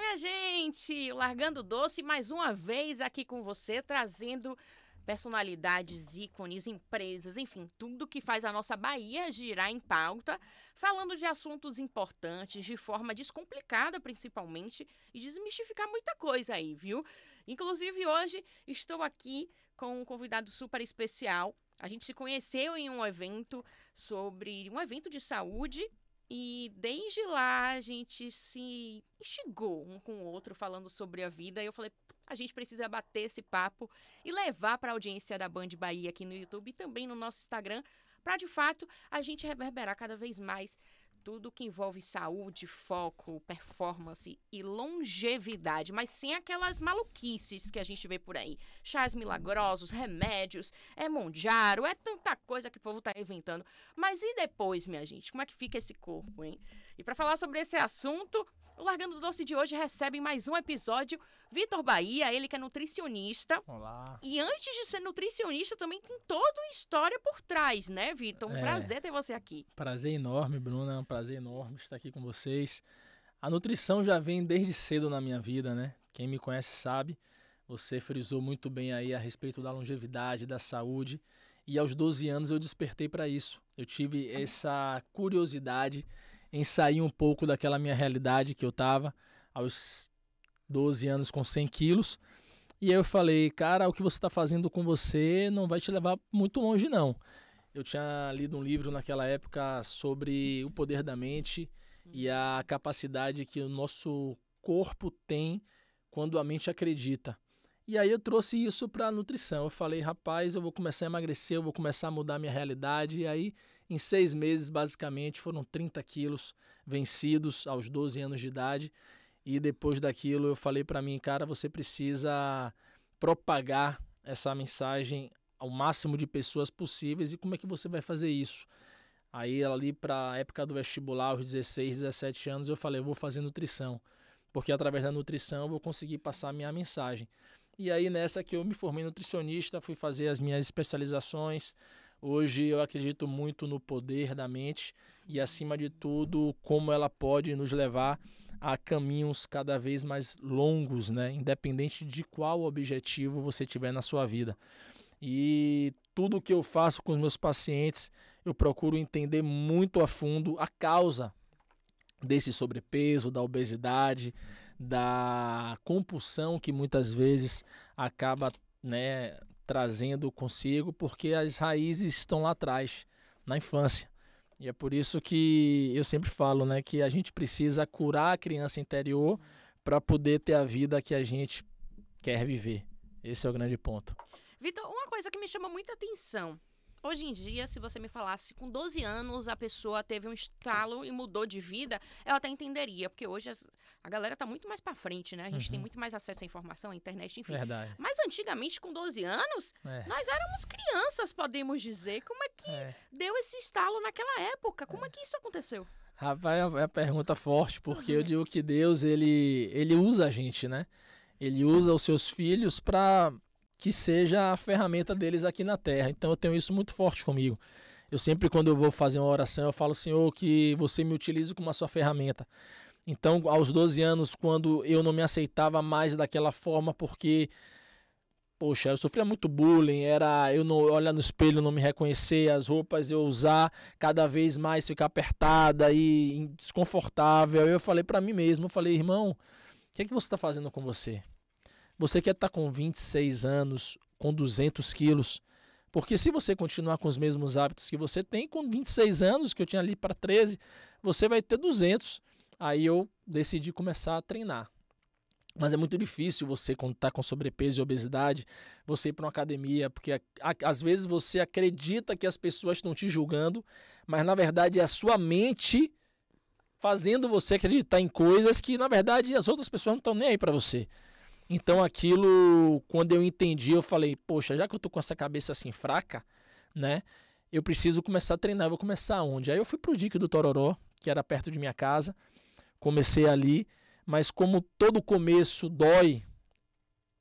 minha gente! Largando Doce mais uma vez aqui com você, trazendo personalidades, ícones, empresas, enfim, tudo que faz a nossa Bahia girar em pauta, falando de assuntos importantes, de forma descomplicada principalmente, e desmistificar muita coisa aí, viu? Inclusive hoje estou aqui com um convidado super especial. A gente se conheceu em um evento de saúde. E desde lá a gente se instigou um com o outro falando sobre a vida. E eu falei, a gente precisa bater esse papo e levar para a audiência da Band Bahia aqui no YouTube e também no nosso Instagram, para de fato a gente reverberar cada vez mais tudo que envolve saúde, foco, performance e longevidade, mas sem aquelas maluquices que a gente vê por aí. Chás milagrosos, remédios, é monjaro, é tanta coisa que o povo tá inventando. Mas e depois, minha gente? Como é que fica esse corpo, hein? E para falar sobre esse assunto, o Largando Doce de hoje recebe mais um episódio Vitor Bahia, ele que é nutricionista. Olá. E antes de ser nutricionista, também tem toda uma história por trás, né, Vitor? Um prazer ter você aqui. Prazer enorme, Bruna. É um prazer enorme estar aqui com vocês. A nutrição já vem desde cedo na minha vida, né? Quem me conhece sabe. Você frisou muito bem aí a respeito da longevidade, da saúde. E aos 12 anos eu despertei para isso. Eu tive essa curiosidade em sair um pouco daquela minha realidade que eu estava aos 12 anos com 100 quilos. E aí eu falei, cara, o que você está fazendo com você não vai te levar muito longe, não. Eu tinha lido um livro naquela época sobre o poder da mente e a capacidade que o nosso corpo tem quando a mente acredita. E aí eu trouxe isso para a nutrição. Eu falei, rapaz, eu vou começar a emagrecer, eu vou começar a mudar minha realidade. E aí, em 6 meses, basicamente, foram 30 quilos vencidos aos 12 anos de idade. E depois daquilo eu falei para mim, cara, você precisa propagar essa mensagem ao máximo de pessoas possíveis. E como é que você vai fazer isso? Aí ali para a época do vestibular, aos 16, 17 anos, eu falei, eu vou fazer nutrição. Porque através da nutrição eu vou conseguir passar a minha mensagem. E aí nessa que eu me formei nutricionista, fui fazer as minhas especializações. Hoje eu acredito muito no poder da mente e, acima de tudo, como ela pode nos levar a caminhos cada vez mais longos, né? Independente de qual objetivo você tiver na sua vida. E tudo que eu faço com os meus pacientes, eu procuro entender muito a fundo a causa desse sobrepeso, da obesidade, da compulsão que muitas vezes acaba, né, trazendo consigo, porque as raízes estão lá atrás, na infância. E é por isso que eu sempre falo, né, que a gente precisa curar a criança interior para poder ter a vida que a gente quer viver. Esse é o grande ponto. Vitor, uma coisa que me chama muita atenção. Hoje em dia, se você me falasse com 12 anos a pessoa teve um estalo e mudou de vida, eu até entenderia, porque hoje a galera tá muito mais pra frente, né? A gente tem muito mais acesso à informação, à internet, enfim. Verdade. Mas antigamente, com 12 anos, nós éramos crianças, podemos dizer. Como é que deu esse estalo naquela época? Como é que isso aconteceu? Rapaz, é uma pergunta forte, porque eu digo que Deus, ele usa a gente, né? Ele usa os seus filhos para que seja a ferramenta deles aqui na Terra. Então eu tenho isso muito forte comigo. Eu sempre, quando eu vou fazer uma oração, eu falo, Senhor, que você me utilize como a sua ferramenta. Então, aos 12 anos, quando eu não me aceitava mais daquela forma, porque, poxa, eu sofria muito bullying, eu não olhar no espelho, não me reconhecer, as roupas eu usar, cada vez mais ficar apertada e desconfortável. Eu falei para mim mesmo, eu falei, irmão, o que é que você está fazendo com você? Você quer estar com 26 anos, com 200 quilos, porque se você continuar com os mesmos hábitos que você tem, com 26 anos, que eu tinha ali para 13, você vai ter 200. Aí eu decidi começar a treinar. Mas é muito difícil você, quando está com sobrepeso e obesidade, você ir para uma academia, porque às vezes você acredita que as pessoas estão te julgando, mas na verdade é a sua mente fazendo você acreditar em coisas que na verdade as outras pessoas não estão nem aí para você. Então aquilo, quando eu entendi, eu falei, poxa, já que eu tô com essa cabeça assim fraca, né, eu preciso começar a treinar. Eu vou começar onde? Aí eu fui pro Dique do Tororó, que era perto de minha casa, comecei ali, mas como todo começo dói,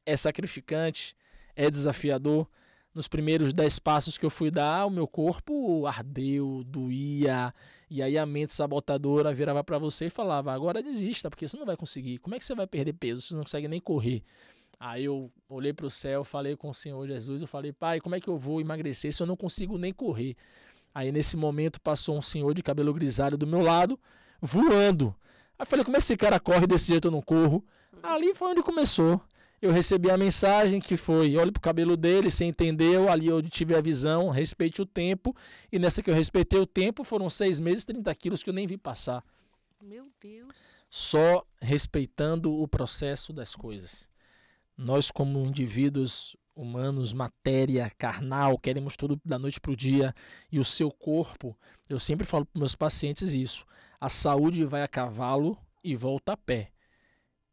é sacrificante, é desafiador, Nos primeiros 10 passos que eu fui dar, o meu corpo ardeu, doía, e aí a mente sabotadora virava para você e falava, agora desista, porque você não vai conseguir. Como é que você vai perder peso? Você não consegue nem correr. Aí eu olhei para o céu, falei com o Senhor Jesus, eu falei, pai, como é que eu vou emagrecer se eu não consigo nem correr? Aí nesse momento passou um senhor de cabelo grisalho do meu lado, voando. Aí eu falei, como é que esse cara corre desse jeito eu não corro? Ali foi onde começou. Eu recebi a mensagem que foi, olhe pro cabelo dele, você entendeu, ali eu tive a visão, respeite o tempo, e nessa que eu respeitei o tempo, foram 6 meses, 30 quilos que eu nem vi passar. Meu Deus. Só respeitando o processo das coisas. Nós como indivíduos humanos, matéria, carnal, queremos tudo da noite pro dia, e o seu corpo, eu sempre falo para meus pacientes isso, a saúde vai a cavalo e volta a pé.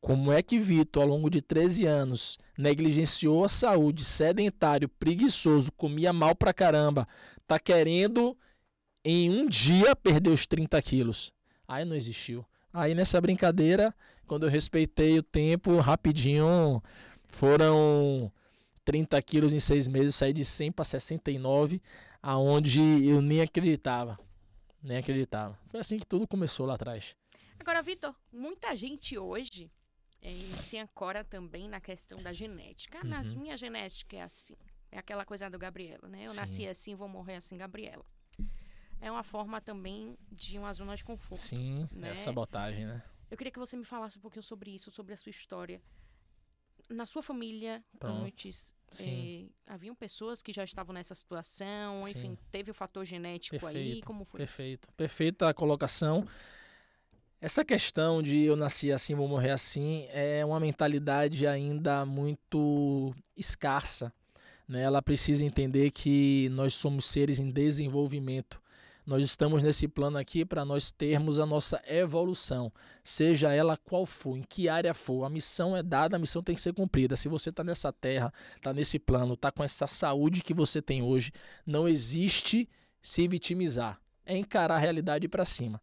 Como é que Vitor, ao longo de 13 anos, negligenciou a saúde, sedentário, preguiçoso, comia mal pra caramba, tá querendo em um dia perder os 30 quilos? Aí não existiu. Aí nessa brincadeira, quando eu respeitei o tempo, rapidinho, foram 30 quilos em 6 meses, saí de 100 para 69, aonde eu nem acreditava. Nem acreditava. Foi assim que tudo começou lá atrás. Agora, Vitor, muita gente hoje se ancora também na questão da genética. Ah, mas minha genética é assim. É aquela coisa do Gabriela, né? Eu nasci assim, vou morrer assim, Gabriela. É uma forma também de uma zona de conforto. Sim, né? É sabotagem, né? Eu queria que você me falasse um pouquinho sobre isso, sobre a sua história. Na sua família, antes, haviam pessoas que já estavam nessa situação, Sim. Enfim, teve o fator genético aí, como foi isso? Perfeita a colocação. Essa questão de eu nasci assim, vou morrer assim, é uma mentalidade ainda muito escassa, né? Ela precisa entender que nós somos seres em desenvolvimento. Nós estamos nesse plano aqui para nós termos a nossa evolução, seja ela qual for, em que área for. A missão é dada, a missão tem que ser cumprida. Se você está nessa terra, está nesse plano, está com essa saúde que você tem hoje, não existe se vitimizar. É encarar a realidade para cima.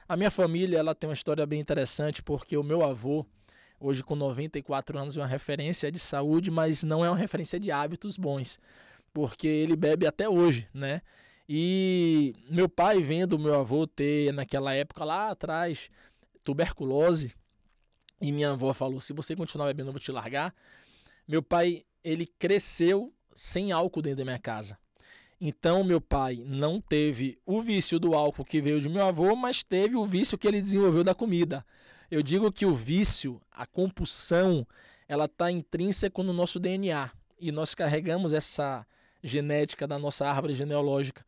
A minha família ela tem uma história bem interessante, porque o meu avô, hoje com 94 anos, é uma referência de saúde, mas não é uma referência de hábitos bons, porque ele bebe até hoje, né? E meu pai, vendo o meu avô ter, naquela época lá atrás, tuberculose, e minha avó falou, se você continuar bebendo, eu vou te largar. Meu pai, ele cresceu sem álcool dentro da minha casa. Então, meu pai não teve o vício do álcool que veio de meu avô, mas teve o vício que ele desenvolveu da comida. Eu digo que o vício, a compulsão, ela está intrínseca no nosso DNA. E nós carregamos essa genética da nossa árvore genealógica.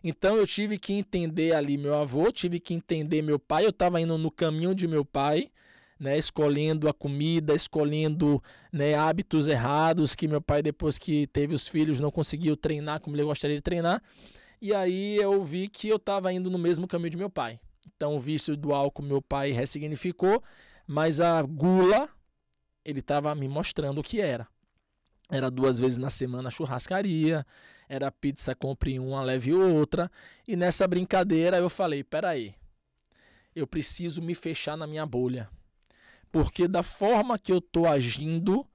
Então, eu tive que entender ali meu avô, tive que entender meu pai. Eu estava indo no caminho de meu pai, né, escolhendo a comida, escolhendo, né, hábitos errados, que meu pai, depois que teve os filhos, não conseguiu treinar como ele gostaria de treinar. E aí eu vi que eu estava indo no mesmo caminho de meu pai. Então o vício do álcool meu pai ressignificou, mas a gula, ele estava me mostrando o que era. Era 2 vezes na semana churrascaria, era pizza, compre uma, leve outra. E nessa brincadeira eu falei, peraí, eu preciso me fechar na minha bolha. Porque da forma que eu tô agindo,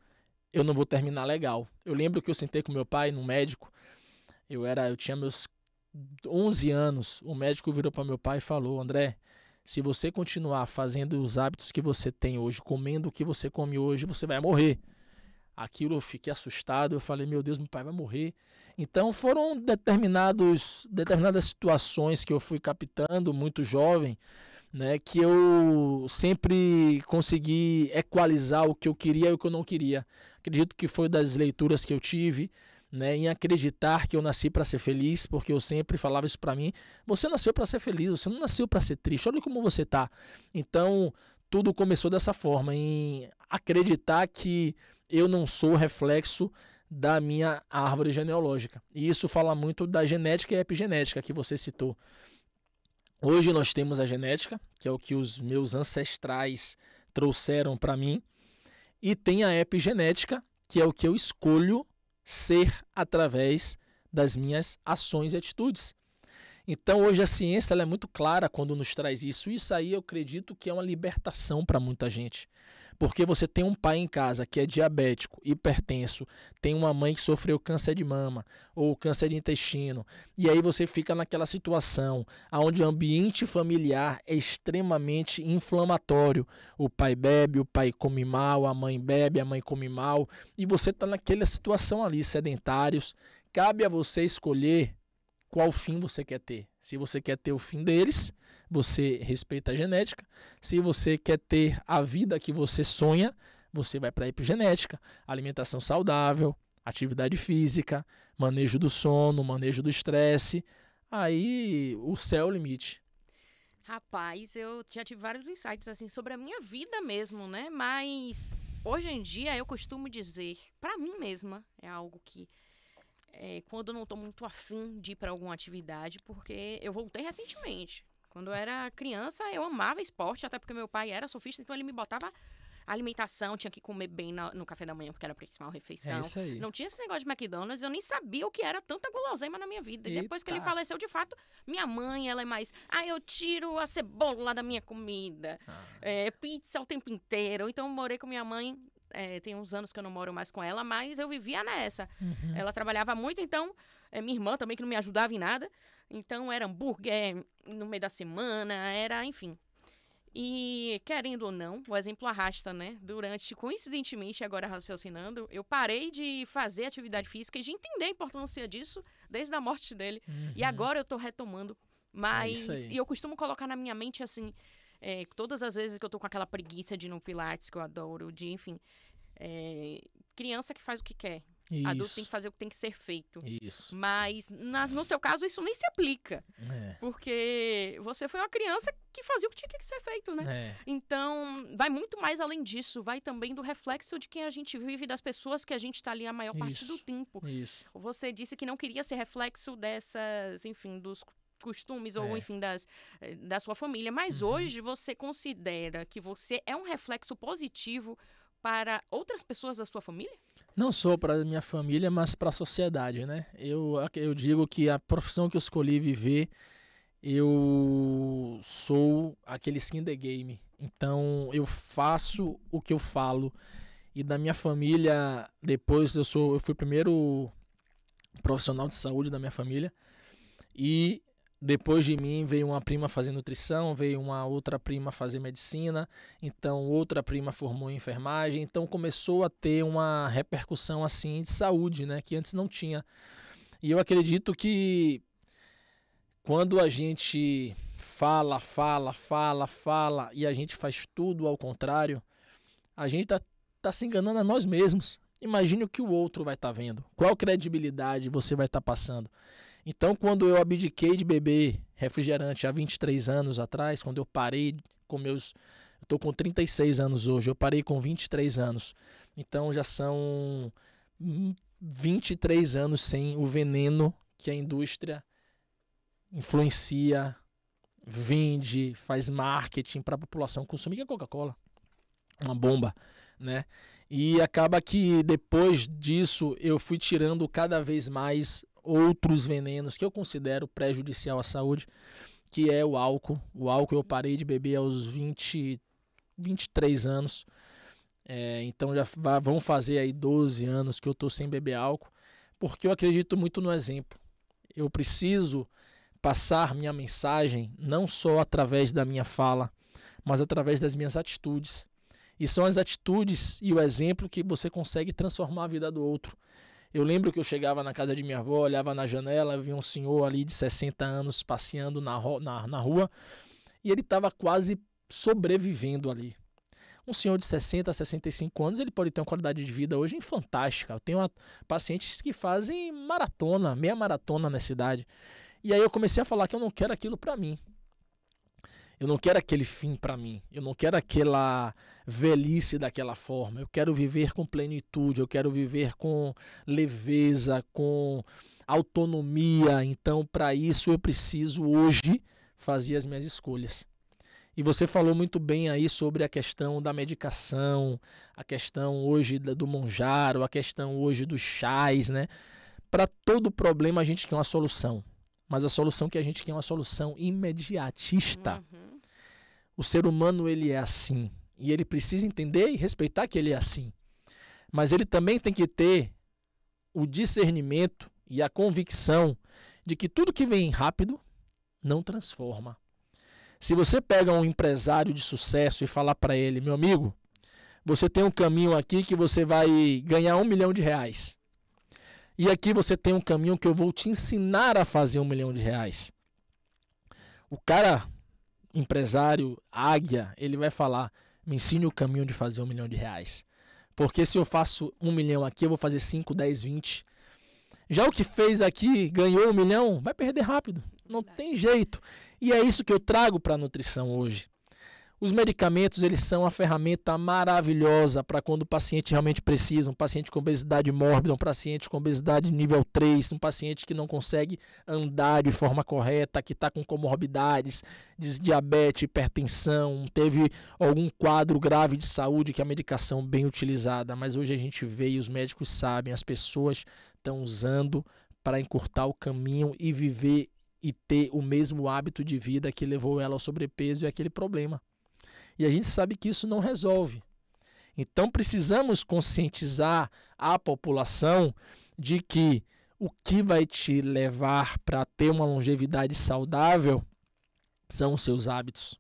eu não vou terminar legal. Eu lembro que eu sentei com meu pai no médico. Eu tinha meus 11 anos. O médico virou para meu pai e falou, André, se você continuar fazendo os hábitos que você tem hoje, comendo o que você come hoje, você vai morrer. Aquilo eu fiquei assustado. Eu falei, meu Deus, meu pai vai morrer. Então foram determinadas situações que eu fui captando muito jovem, né, que eu sempre consegui equalizar o que eu queria e o que eu não queria. Acredito que foi das leituras que eu tive, né, em acreditar que eu nasci para ser feliz, porque eu sempre falava isso para mim, você nasceu para ser feliz, você não nasceu para ser triste, olha como você tá. Então, tudo começou dessa forma, em acreditar que eu não sou reflexo da minha árvore genealógica. E isso fala muito da genética e epigenética que você citou. Hoje nós temos a genética, que é o que os meus ancestrais trouxeram para mim, e tem a epigenética, que é o que eu escolho ser através das minhas ações e atitudes. Então hoje a ciência ela é muito clara quando nos traz isso. Isso aí eu acredito que é uma libertação para muita gente. Porque você tem um pai em casa que é diabético, hipertenso, tem uma mãe que sofreu câncer de mama ou câncer de intestino, e aí você fica naquela situação onde o ambiente familiar é extremamente inflamatório. O pai bebe, o pai come mal, a mãe bebe, a mãe come mal, e você está naquela situação ali, sedentários. Cabe a você escolher qual fim você quer ter. Se você quer ter o fim deles, você respeita a genética. Se você quer ter a vida que você sonha, você vai para a epigenética. Alimentação saudável, atividade física, manejo do sono, manejo do estresse. Aí o céu é o limite. Rapaz, eu já tive vários insights assim sobre a minha vida mesmo, né? Mas hoje em dia eu costumo dizer, para mim mesma, é algo que quando eu não estou muito afim de ir para alguma atividade, porque eu voltei recentemente. Quando eu era criança, eu amava esporte, até porque meu pai era surfista, então ele me botava alimentação, tinha que comer bem no café da manhã, porque era a principal refeição. É isso aí. Não tinha esse negócio de McDonald's, eu nem sabia o que era tanta guloseima na minha vida. E depois que ele faleceu, de fato, minha mãe, ela é mais, eu tiro a cebola da minha comida, pizza o tempo inteiro. Então eu morei com minha mãe, tem uns anos que eu não moro mais com ela, mas eu vivia nessa. Uhum. Ela trabalhava muito, então, minha irmã também, que não me ajudava em nada. Então, era hambúrguer no meio da semana, era, enfim. E, querendo ou não, o exemplo arrasta, né? Coincidentemente, agora raciocinando, eu parei de fazer atividade física e de entender a importância disso desde a morte dele. Uhum. E agora eu tô retomando. Mas, aí. e eu costumo colocar na minha mente, assim, todas as vezes que eu tô com aquela preguiça de ir no Pilates, que eu adoro, de, enfim, criança que faz o que quer. Isso. Adulto tem que fazer o que tem que ser feito. Isso. Mas, no seu caso, isso nem se aplica. Porque você foi uma criança que fazia o que tinha que ser feito, né? Então, vai muito mais além disso. Vai também do reflexo de quem a gente vive, das pessoas que a gente está ali a maior parte do tempo. Isso. Você disse que não queria ser reflexo dessas, enfim, dos costumes ou, enfim, da sua família. Mas hoje você considera que você é um reflexo positivo para outras pessoas da sua família? Não só para a minha família, mas para a sociedade, né? Eu digo que a profissão que eu escolhi viver, eu sou aquele skin the game. Então, eu faço o que eu falo. E da minha família, depois eu fui o primeiro profissional de saúde da minha família. E depois de mim veio uma prima fazer nutrição, veio uma outra prima fazer medicina, então outra prima formou em enfermagem, então começou a ter uma repercussão assim de saúde, né, que antes não tinha. E eu acredito que quando a gente fala e a gente faz tudo ao contrário, a gente tá se enganando a nós mesmos. Imagine o que o outro vai estar vendo, qual credibilidade você vai estar passando. Então, quando eu abdiquei de beber refrigerante há 23 anos atrás, quando eu parei com meus... Eu estou com 36 anos hoje, eu parei com 23 anos. Então, já são 23 anos sem o veneno que a indústria influencia, vende, faz marketing para a população consumir, que é Coca-Cola. Uma bomba, né? E acaba que depois disso eu fui tirando cada vez mais outros venenos que eu considero prejudicial à saúde, que é o álcool. O álcool eu parei de beber aos 23 anos. Então já vão fazer aí 12 anos que eu estou sem beber álcool, porque eu acredito muito no exemplo. Eu preciso passar minha mensagem não só através da minha fala, mas através das minhas atitudes. E são as atitudes e o exemplo que você consegue transformar a vida do outro. Eu lembro que eu chegava na casa de minha avó, olhava na janela, via um senhor ali de 60 anos passeando na rua e ele estava quase sobrevivendo ali. Um senhor de 60 a 65 anos, ele pode ter uma qualidade de vida hoje fantástica. Eu tenho pacientes que fazem maratona, meia maratona nessa idade. E aí eu comecei a falar que eu não quero aquilo para mim. Eu não quero aquele fim para mim. Eu não quero aquela velhice daquela forma. Eu quero viver com plenitude. Eu quero viver com leveza, com autonomia. Então, para isso, eu preciso hoje fazer as minhas escolhas. E você falou muito bem aí sobre a questão da medicação, a questão hoje do Monjaro, a questão hoje dos chás, né? Para todo problema a gente quer uma solução. Mas a solução que a gente quer é uma solução imediatista. Uhum. O ser humano, ele é assim. E ele precisa entender e respeitar que ele é assim. Mas ele também tem que ter o discernimento e a convicção de que tudo que vem rápido não transforma. Se você pega um empresário de sucesso e falar para ele, meu amigo, você tem um caminho aqui que você vai ganhar R$1 milhão. E aqui você tem um caminho que eu vou te ensinar a fazer R$1 milhão. O cara, empresário, águia, ele vai falar, me ensine o caminho de fazer R$1 milhão. Porque se eu faço 1 milhão aqui, eu vou fazer 5, 10, 20. Já o que fez aqui, ganhou 1 milhão, vai perder rápido. Não tem jeito. E é isso que eu trago para a nutrição hoje. Os medicamentos, eles são uma ferramenta maravilhosa para quando o paciente realmente precisa, um paciente com obesidade mórbida, um paciente com obesidade nível 3, um paciente que não consegue andar de forma correta, que está com comorbidades, diabetes, hipertensão, teve algum quadro grave de saúde que a medicação bem utilizada, mas hoje a gente vê e os médicos sabem, as pessoas estão usando para encurtar o caminho e viver e ter o mesmo hábito de vida que levou ela ao sobrepeso e aquele problema. E a gente sabe que isso não resolve. Então precisamos conscientizar a população de que o que vai te levar para ter uma longevidade saudável são os seus hábitos,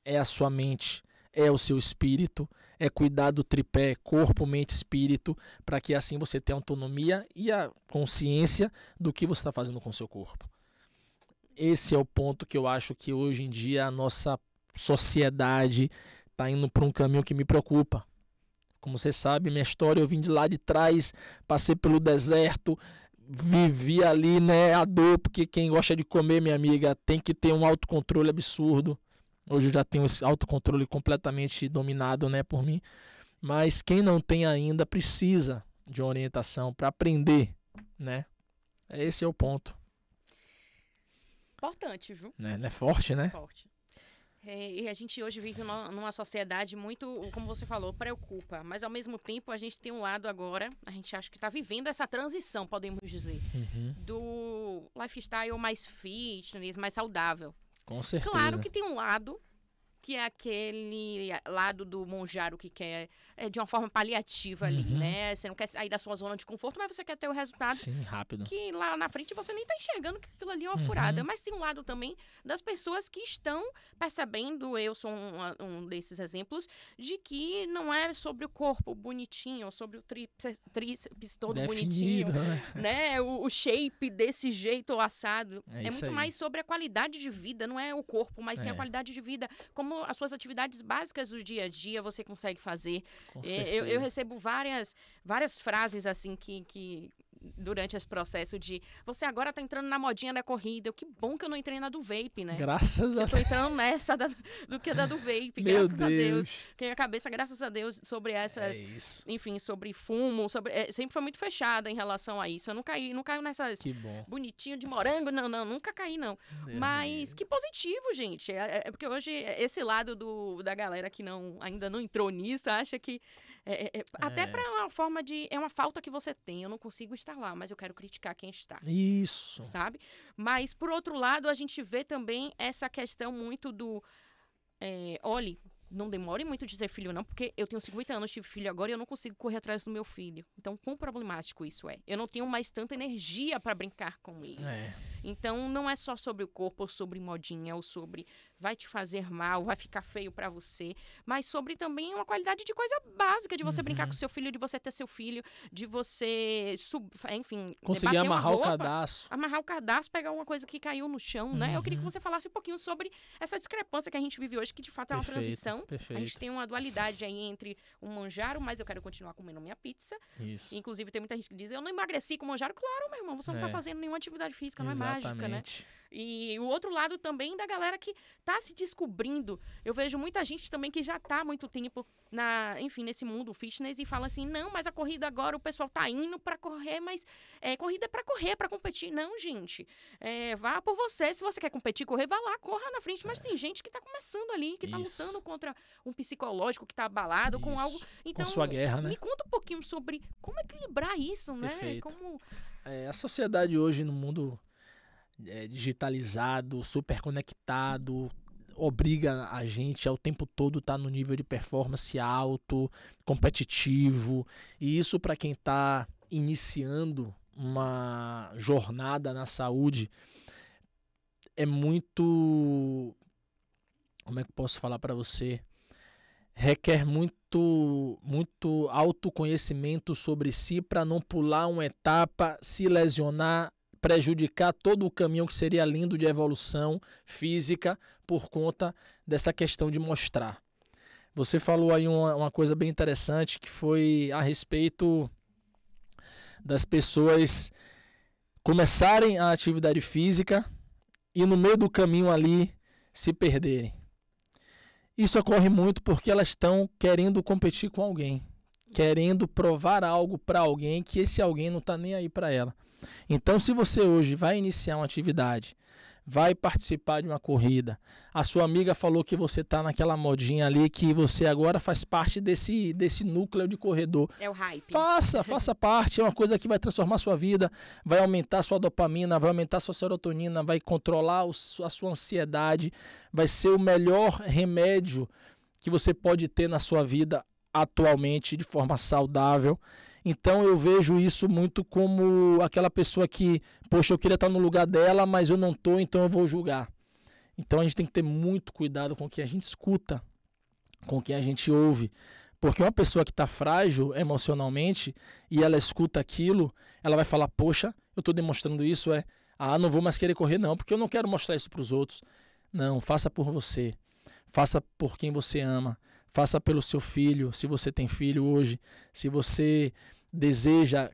é a sua mente, é o seu espírito, é cuidar do tripé corpo, mente, espírito, para que assim você tenha autonomia e a consciência do que você está fazendo com o seu corpo. Esse é o ponto que eu acho que hoje em dia a nossa sociedade está indo para um caminho que me preocupa. Como você sabe, minha história, eu vim de lá de trás, passei pelo deserto, vivi ali, né, a dor, porque quem gosta de comer, minha amiga, tem que ter um autocontrole absurdo. Hoje eu já tenho esse autocontrole completamente dominado, né, por mim. Mas quem não tem ainda precisa de uma orientação para aprender, né? Esse é o ponto. Importante, viu? Né? É forte, né? Forte. E a gente hoje vive numa sociedade muito, como você falou, preocupa. Mas ao mesmo tempo a gente tem um lado agora, a gente acha que está vivendo essa transição, podemos dizer, do lifestyle mais fitness, mais saudável. Com certeza. Claro que tem um lado, que é aquele lado do monjaro que quer de uma forma paliativa ali, né? Você não quer sair da sua zona de conforto, mas você quer ter o resultado. Sim, rápido. Que lá na frente você nem tá enxergando que aquilo ali é uma furada. Mas tem um lado também das pessoas que estão percebendo, eu sou um desses exemplos, de que não é sobre o corpo bonitinho, sobre o tríceps todo definido, bonitinho, né? O shape desse jeito assado. É muito aí. mais sobre a qualidade de vida, não é o corpo, mas sim a qualidade de vida. Como as suas atividades básicas do dia a dia você consegue fazer. Eu recebo várias frases assim que durante esse processo de você agora tá entrando na modinha da corrida. Que bom que eu não entrei na do vape, né? Graças a Deus. Eu tô entrando nessa do que da do vape, graças a Deus. Porque a cabeça, graças a Deus, sobre essas, enfim, sobre fumo, sempre foi muito fechada em relação a isso. Eu não caio nessas bonitinho de morango, não, nunca caí, não. Mas que positivo, gente. É porque hoje esse lado da galera que ainda não entrou nisso, acha que até para uma forma de... É uma falta que você tem. Eu não consigo estar lá, mas eu quero criticar quem está. Isso. Sabe? Mas, por outro lado, a gente vê também essa questão muito do... olhe, não demore muito de ter filho, não, porque eu tenho 50 anos, tive filho agora e eu não consigo correr atrás do meu filho. Então, quão problemático isso é? Eu não tenho mais tanta energia para brincar com ele. Então, não é só sobre o corpo, ou sobre modinha, ou sobre vai te fazer mal, vai ficar feio pra você, mas sobre também uma qualidade de coisa básica, de você brincar com seu filho, de você ter seu filho, de você, enfim... Conseguir amarrar o cadastro. Amarrar o cadastro, pegar uma coisa que caiu no chão, né? Eu queria que você falasse um pouquinho sobre essa discrepância que a gente vive hoje, que de fato é uma transição. Perfeito. A gente tem uma dualidade aí entre o manjaro, mas eu quero continuar comendo minha pizza. Isso. Inclusive, tem muita gente que diz, eu não emagreci com o manjaro. Claro, meu irmão, você não tá fazendo nenhuma atividade física, não é mágica, né? E o outro lado também da galera que tá se descobrindo. Eu vejo muita gente também que já tá há muito tempo enfim, nesse mundo fitness e fala assim, não, mas a corrida agora o pessoal tá indo pra correr, mas corrida é pra correr, pra competir. Não, gente. Vá por você. Se você quer competir, correr, vá lá, corra na frente. Mas tem gente que tá começando ali, que tá lutando contra um psicológico que tá abalado com algo. Então, com sua guerra, né? Me conta um pouquinho sobre como equilibrar isso, né? Perfeito. A sociedade hoje no mundo digitalizado, super conectado, obriga a gente ao tempo todo estar no nível de performance alto, competitivo. E isso, para quem está iniciando uma jornada na saúde, é muito... Como é que eu posso falar para você? Requer muito autoconhecimento sobre si para não pular uma etapa, se lesionar, prejudicar todo o caminho que seria lindo de evolução física por conta dessa questão de mostrar. Você falou aí uma coisa bem interessante, que foi a respeito das pessoas começarem a atividade física e no meio do caminho ali se perderem. Isso ocorre muito porque elas estão querendo competir com alguém, querendo provar algo para alguém que esse alguém não está nem aí para ela. Então, se você hoje vai iniciar uma atividade, vai participar de uma corrida, a sua amiga falou que você está naquela modinha ali, que você agora faz parte desse núcleo de corredor. É o hype. Faça parte, é uma coisa que vai transformar a sua vida, vai aumentar a sua dopamina, vai aumentar a sua serotonina, vai controlar a sua ansiedade, vai ser o melhor remédio que você pode ter na sua vida atualmente de forma saudável. Então eu vejo isso muito como aquela pessoa que, poxa, eu queria estar no lugar dela, mas eu não estou, então eu vou julgar. Então a gente tem que ter muito cuidado com o que a gente escuta, com o que a gente ouve. Porque uma pessoa que está frágil emocionalmente e ela escuta aquilo, ela vai falar, poxa, eu estou demonstrando isso, não vou mais querer correr não, porque eu não quero mostrar isso para os outros. Não, faça por você, faça por quem você ama. Faça pelo seu filho, se você tem filho hoje. Se você deseja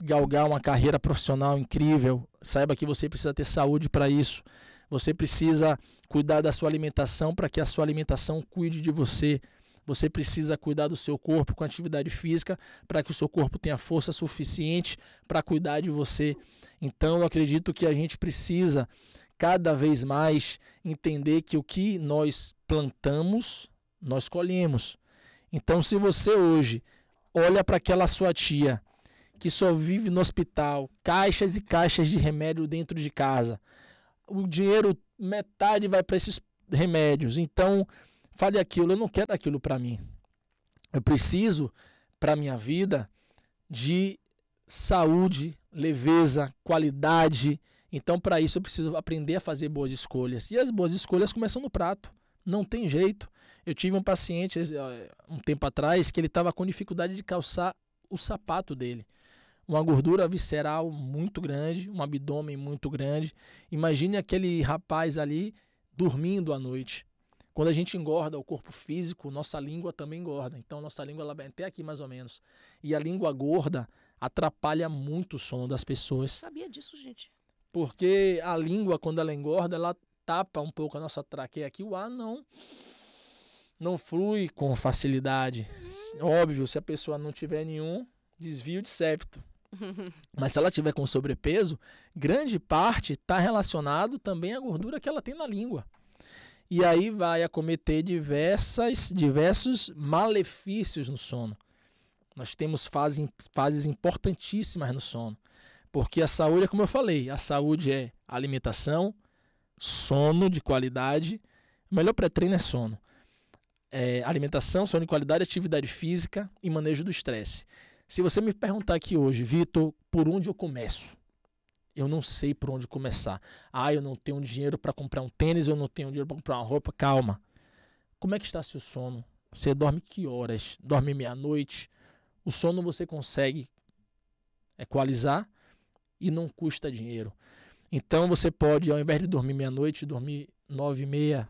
galgar uma carreira profissional incrível, saiba que você precisa ter saúde para isso. Você precisa cuidar da sua alimentação para que a sua alimentação cuide de você. Você precisa cuidar do seu corpo com atividade física para que o seu corpo tenha força suficiente para cuidar de você. Então, eu acredito que a gente precisa cada vez mais entender que o que nós plantamos, nós colhemos. Então, se você hoje olha para aquela sua tia que só vive no hospital, caixas e caixas de remédio dentro de casa, o dinheiro, metade vai para esses remédios. Então, fale aquilo, eu não quero aquilo para mim. Eu preciso, para a minha vida, de saúde, leveza, qualidade. Então, para isso, eu preciso aprender a fazer boas escolhas. E as boas escolhas começam no prato. Não tem jeito. Eu tive um paciente um tempo atrás que ele estava com dificuldade de calçar o sapato dele. Uma gordura visceral muito grande, um abdômen muito grande. Imagine aquele rapaz ali dormindo à noite. Quando a gente engorda o corpo físico, nossa língua também engorda. Então, nossa língua ela vai até aqui mais ou menos. E a língua gorda atrapalha muito o sono das pessoas. Sabia disso, gente? Porque a língua, quando ela engorda, ela tapa um pouco a nossa traqueia aqui. O ar não flui com facilidade. Óbvio, se a pessoa não tiver nenhum desvio de septo. Mas se ela tiver com sobrepeso, grande parte está relacionado também à gordura que ela tem na língua. E aí vai acometer diversos malefícios no sono. Nós temos fases importantíssimas no sono. Porque a saúde é como eu falei, a saúde é alimentação, sono de qualidade. O melhor pré-treino é sono. Alimentação, sono de qualidade, atividade física e manejo do estresse. Se você me perguntar aqui hoje, Vitor, por onde eu começo? Eu não sei por onde começar. Eu não tenho dinheiro para comprar um tênis, eu não tenho dinheiro para comprar uma roupa. Calma. Como é que está seu sono? Você dorme que horas? Dorme meia-noite? O sono você consegue equalizar e não custa dinheiro. Então você pode, ao invés de dormir meia-noite, dormir 9h30,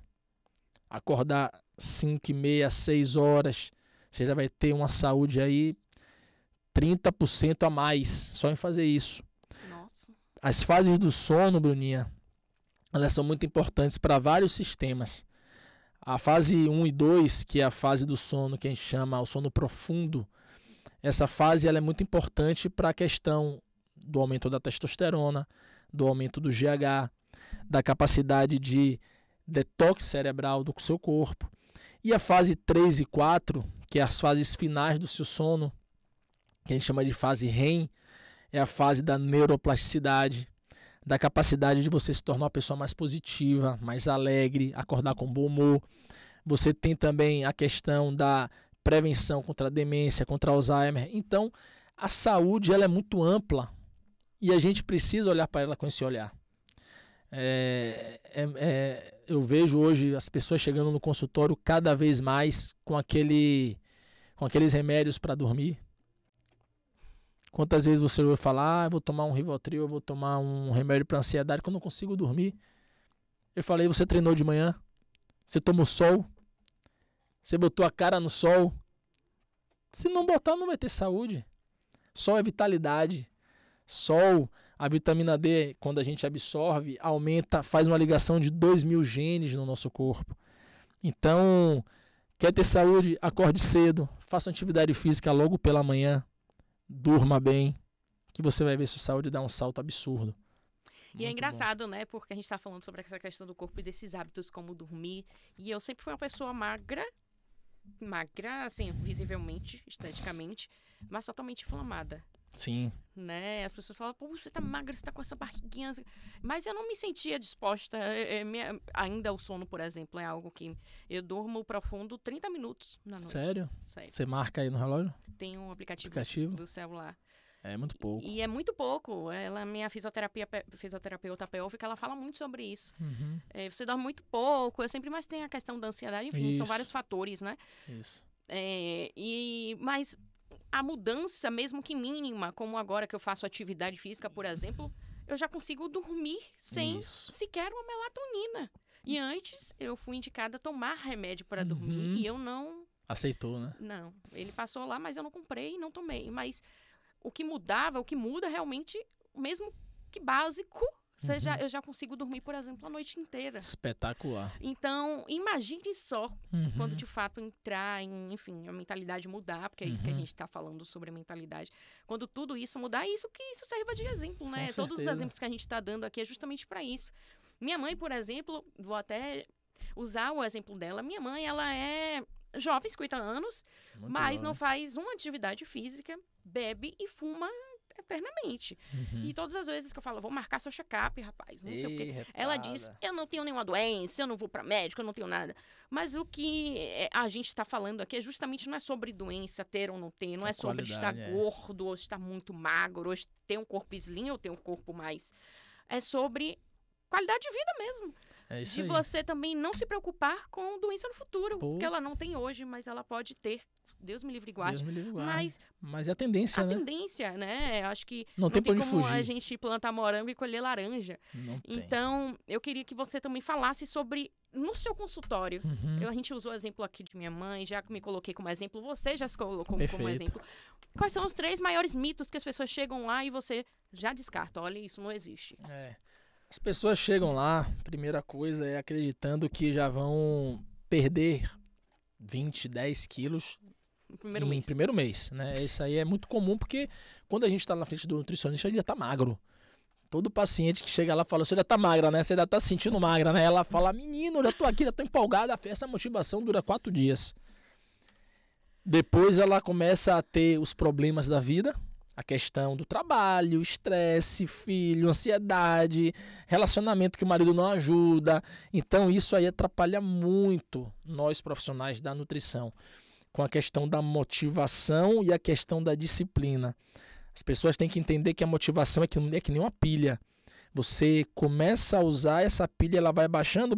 acordar 5h30, 6 horas. Você já vai ter uma saúde aí 30% a mais só em fazer isso. Nossa. As fases do sono, Bruninha, elas são muito importantes para vários sistemas. A fase 1 e 2, que é a fase do sono que a gente chama o sono profundo, essa fase ela é muito importante para a questão do aumento da testosterona, do aumento do GH, da capacidade de detox cerebral do seu corpo. E a fase 3 e 4, que é as fases finais do seu sono, que a gente chama de fase REM, é a fase da neuroplasticidade, da capacidade de você se tornar uma pessoa mais positiva, mais alegre, acordar com bom humor. Você tem também a questão da prevenção contra a demência, contra Alzheimer. Então, a saúde ela é muito ampla e a gente precisa olhar para ela com esse olhar. Eu vejo hoje as pessoas chegando no consultório cada vez mais com aqueles remédios para dormir. Quantas vezes você ouve falar, eu vou tomar um Rivotril, eu vou tomar um remédio para ansiedade, que eu não consigo dormir. Eu falei, você treinou de manhã? Você tomou sol? Você botou a cara no sol? Se não botar, não vai ter saúde. Sol é vitalidade. Sol, a vitamina D, quando a gente absorve, aumenta, faz uma ligação de 2.000 genes no nosso corpo. Então, quer ter saúde? Acorde cedo, faça uma atividade física logo pela manhã. Durma bem, que você vai ver sua saúde dar um salto absurdo. E é engraçado, né? Porque a gente tá falando sobre essa questão do corpo e desses hábitos como dormir. E eu sempre fui uma pessoa magra, assim, visivelmente, esteticamente, mas totalmente inflamada. Sim. Né? As pessoas falam, pô, você tá magra, você tá com essa barriguinha. Mas eu não me sentia disposta. Ainda o sono, por exemplo, é algo que eu durmo profundo 30 minutos na noite. Sério? Sério. Você marca aí no relógio? Tem um aplicativo do celular. É muito pouco. E é muito pouco. Minha fisioterapeuta pélvica, ela fala muito sobre isso. Uhum. Você dorme muito pouco. Eu sempre mais tenho a questão da ansiedade. Enfim, são vários fatores, né? Isso. Mas a mudança, mesmo que mínima, como agora que eu faço atividade física, por exemplo, eu já consigo dormir sem sequer uma melatonina. E antes, eu fui indicada a tomar remédio para dormir e eu não... Aceitou, né? Não. Ele passou lá, mas eu não comprei e não tomei. Mas o que muda realmente, mesmo que básico, eu já consigo dormir, por exemplo, a noite inteira. Espetacular. Então, imagine só quando de fato entrar em, enfim, a mentalidade mudar, porque é isso que a gente está falando sobre a mentalidade. Quando tudo isso mudar, isso serve de exemplo, né? Todos os exemplos que a gente está dando aqui é justamente para isso. Minha mãe, por exemplo, vou até usar o exemplo dela. Minha mãe, ela é jovem, 50 anos, muito mas não faz uma atividade física, bebe e fuma eternamente. E todas as vezes que eu falo, vou marcar seu check-up, rapaz, não sei o quê. Ela diz, eu não tenho nenhuma doença, eu não vou para médico, eu não tenho nada. Mas o que a gente está falando aqui é justamente não é sobre doença, ter ou não ter, não é sobre estar gordo ou estar muito magro, ou ter um corpo slim ou ter um corpo mais... É sobre qualidade de vida mesmo. É isso de aí. Você também não se preocupar com doença no futuro, que ela não tem hoje, mas ela pode ter. Deus me livre e guarde. Deus me livre e guarde. Mas é a tendência, né? A tendência, né? Acho que não tem como fugir. A gente plantar morango e colher laranja. Não tem. Então, eu queria que você também falasse sobre, no seu consultório, a gente usou o exemplo aqui de minha mãe, já me coloquei como exemplo, você já se colocou como exemplo. Quais são os 3 maiores mitos que as pessoas chegam lá e você já descarta? Olha, isso não existe. As pessoas chegam lá, primeira coisa é acreditando que já vão perder 10 quilos no primeiro mês, né? Isso aí é muito comum, porque quando a gente está na frente do nutricionista, ele já está magro. Todo paciente que chega lá fala, você já está magra, né? Você já está se sentindo magra, né? Ela fala, menino, eu já estou aqui, já estou empolgada. Essa motivação dura 4 dias. Depois ela começa a ter os problemas da vida, a questão do trabalho, estresse, filho, ansiedade, relacionamento que o marido não ajuda. Então isso aí atrapalha muito nós profissionais da nutrição, com a questão da motivação e a questão da disciplina. As pessoas têm que entender que a motivação é que nem uma pilha. Você começa a usar essa pilha, ela vai baixando,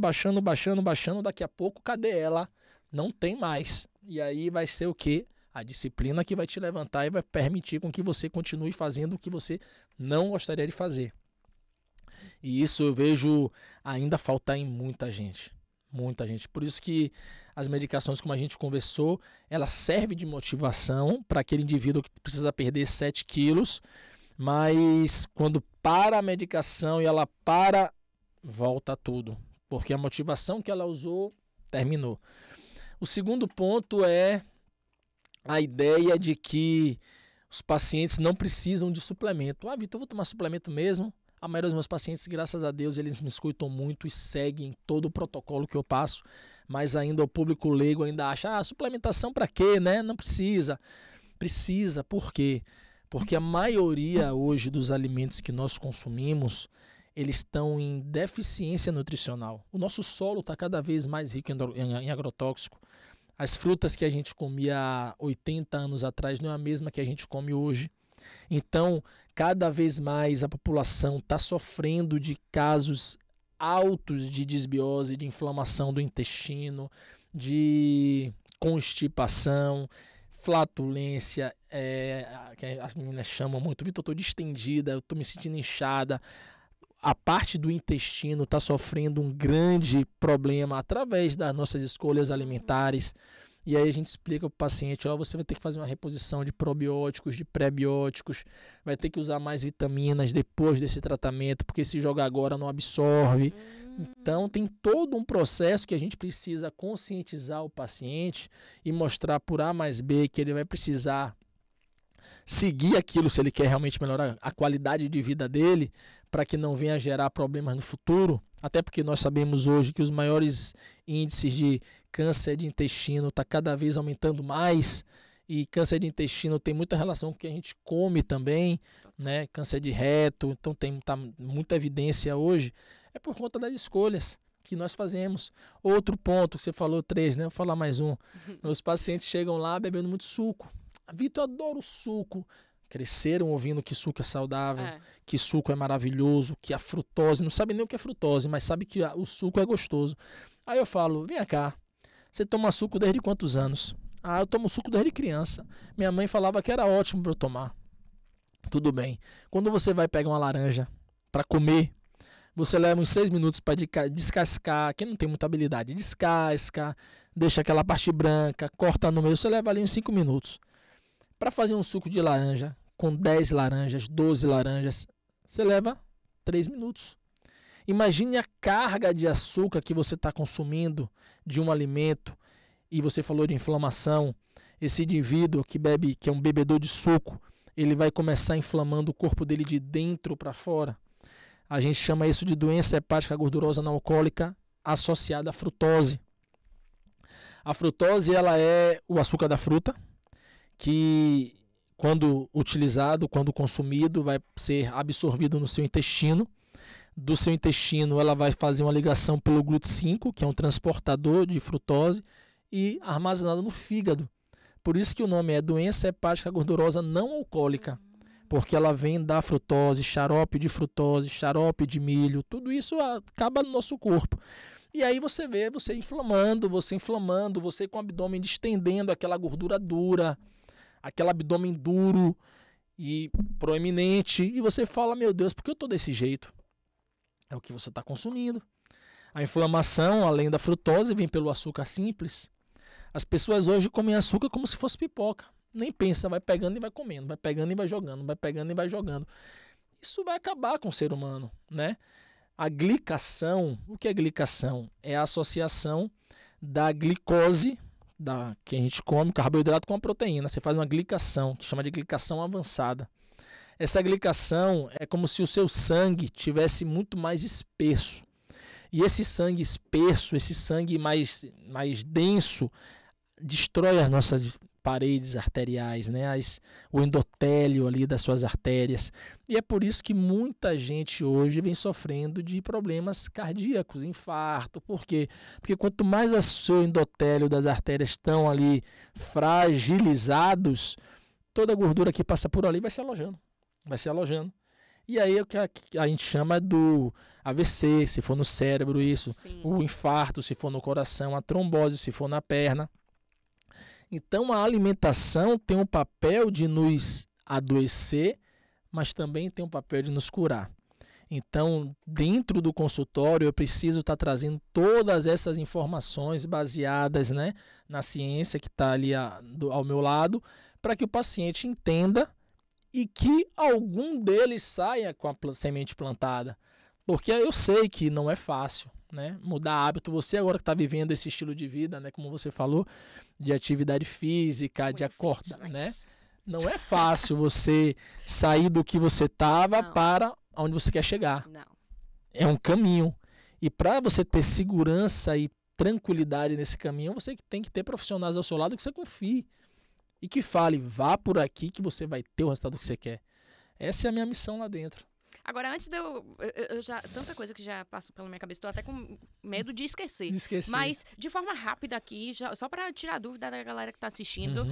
daqui a pouco, cadê ela? Não tem mais. E aí vai ser o quê? A disciplina que vai te levantar e vai permitir com que você continue fazendo o que você não gostaria de fazer. E isso eu vejo ainda faltar em muita gente. Muita gente. Por isso que as medicações, como a gente conversou, ela serve de motivação para aquele indivíduo que precisa perder 7 quilos, mas quando para a medicação e ela para, volta tudo. Porque a motivação que ela usou terminou. O segundo ponto é a ideia de que os pacientes não precisam de suplemento. Vitor, eu vou tomar suplemento mesmo? A maioria dos meus pacientes, graças a Deus, eles me escutam muito e seguem todo o protocolo que eu passo, mas ainda o público leigo ainda acha, suplementação para quê, né? Não precisa. Precisa, por quê? Porque a maioria hoje dos alimentos que nós consumimos, eles estão em deficiência nutricional. O nosso solo está cada vez mais rico em agrotóxico. As frutas que a gente comia há 80 anos atrás não é a mesma que a gente come hoje. Então, cada vez mais a população está sofrendo de casos altos de desbiose, de inflamação do intestino, de constipação, flatulência, que as meninas chamam muito, Vitor, eu estou distendida, eu estou me sentindo inchada. A parte do intestino está sofrendo um grande problema através das nossas escolhas alimentares. E aí a gente explica para o paciente, você vai ter que fazer uma reposição de probióticos, de pré-bióticos, vai ter que usar mais vitaminas depois desse tratamento, porque se jogar agora não absorve. Então tem todo um processo que a gente precisa conscientizar o paciente e mostrar por A mais B que ele vai precisar seguir aquilo se ele quer realmente melhorar a qualidade de vida dele, para que não venha gerar problemas no futuro, até porque nós sabemos hoje que os maiores índices de câncer de intestino está cada vez aumentando mais, e câncer de intestino tem muita relação com o que a gente come também, né? Câncer de reto, então tá muita evidência hoje, é por conta das escolhas que nós fazemos. Outro ponto que você falou 3, né? Vou falar mais um. Os pacientes chegam lá bebendo muito suco. Vitor, eu adoro suco. Cresceram ouvindo que suco é saudável, que suco é maravilhoso, que a frutose, não sabe nem o que é frutose, mas sabe que o suco é gostoso. Aí eu falo, vem cá, você toma suco desde quantos anos? Eu tomo suco desde criança. Minha mãe falava que era ótimo para eu tomar. Tudo bem. Quando você vai pegar uma laranja para comer, você leva uns 6 minutos para descascar, quem não tem muita habilidade, descasca, deixa aquela parte branca, corta no meio, você leva ali uns 5 minutos. Para fazer um suco de laranja, com 10 laranjas, 12 laranjas, você leva 3 minutos. Imagine a carga de açúcar que você está consumindo de um alimento, e você falou de inflamação. Esse indivíduo que bebe, que é um bebedor de suco, ele vai começar inflamando o corpo dele de dentro para fora. A gente chama isso de doença hepática gordurosa não alcoólica associada à frutose. A frutose, ela é o açúcar da fruta, que quando utilizado, quando consumido, vai ser absorvido no seu intestino. Do seu intestino, ela vai fazer uma ligação pelo GLUT5, que é um transportador de frutose, e armazenada no fígado. Por isso que o nome é doença hepática gordurosa não alcoólica, porque ela vem da frutose, xarope de milho, tudo isso acaba no nosso corpo. E aí você vê você inflamando, você com o abdômen distendendo, aquela gordura dura, aquele abdômen duro e proeminente, e você fala, meu Deus, por que eu estou desse jeito? É o que você está consumindo. A inflamação, além da frutose, vem pelo açúcar simples. As pessoas hoje comem açúcar como se fosse pipoca. Nem pensa, vai pegando e vai comendo, vai pegando e vai jogando, vai pegando e vai jogando. Isso vai acabar com o ser humano, né? A glicação, o que é glicação? É a associação da glicose, que a gente come, carboidrato com a proteína. Você faz uma glicação, que chama de glicação avançada. Essa glicação é como se o seu sangue tivesse muito mais espesso. E esse sangue espesso, esse sangue mais denso, destrói as nossas paredes arteriais, né? O endotélio ali das suas artérias. E é por isso que muita gente hoje vem sofrendo de problemas cardíacos, infarto. Por quê? Porque quanto mais o seu endotélio das artérias estão ali fragilizados, toda a gordura que passa por ali vai se alojando. E aí é o que a gente chama do AVC, se for no cérebro isso, sim, o infarto, se for no coração, a trombose, se for na perna. Então a alimentação tem um papel de nos adoecer, mas também tem um papel de nos curar. Então, dentro do consultório, eu preciso estar trazendo todas essas informações baseadas, né, na ciência que está ali ao meu lado, para que o paciente entenda e que algum deles saia com a semente plantada. Porque eu sei que não é fácil, né? Mudar hábito. Você agora que está vivendo esse estilo de vida, né? Como você falou, de atividade física, de acordar, né? Não é fácil você sair do que você estava para onde você quer chegar. Não. É um caminho. E para você ter segurança e tranquilidade nesse caminho, você tem que ter profissionais ao seu lado que você confie. E que fale, vá por aqui que você vai ter o resultado que você quer. Essa é a minha missão lá dentro. Agora, antes de eu já... Tanta coisa que já passou pela minha cabeça, tô até com medo de esquecer. Mas, de forma rápida aqui, só para tirar a dúvida da galera que tá assistindo.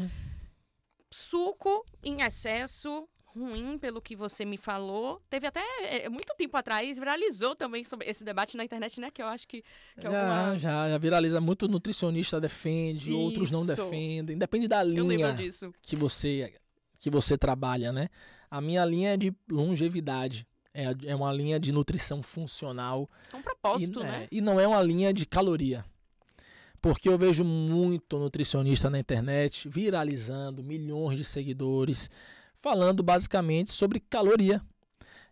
Suco em excesso, ruim, pelo que você me falou. Teve até, muito tempo atrás, viralizou também sobre esse debate na internet, né? Que eu acho que já viraliza. Muito nutricionista defende, outros não defendem. Depende da linha que você trabalha, né? A minha linha é de longevidade. É uma linha de nutrição funcional. É um propósito, né? E não é uma linha de caloria. Porque eu vejo muito nutricionista na internet viralizando, milhões de seguidores, falando basicamente sobre caloria.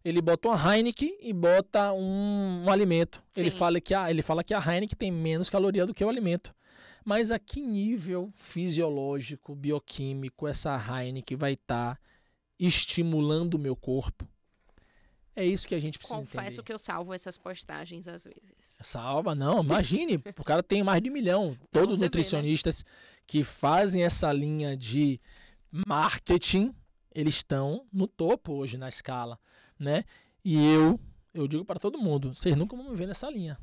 Ele bota uma Heineken e bota um alimento. Ele fala que a Heineken tem menos caloria do que o alimento. Mas a que nível fisiológico, bioquímico, essa Heineken vai estar estimulando o meu corpo? É isso que a gente precisa entender. Confesso que eu salvo essas postagens às vezes. Salva, não, imagine. O cara tem mais de 1 milhão. Todos os nutricionistas que fazem essa linha de marketing, eles estão no topo hoje na escala, né? E eu digo para todo mundo, vocês nunca vão me ver nessa linha.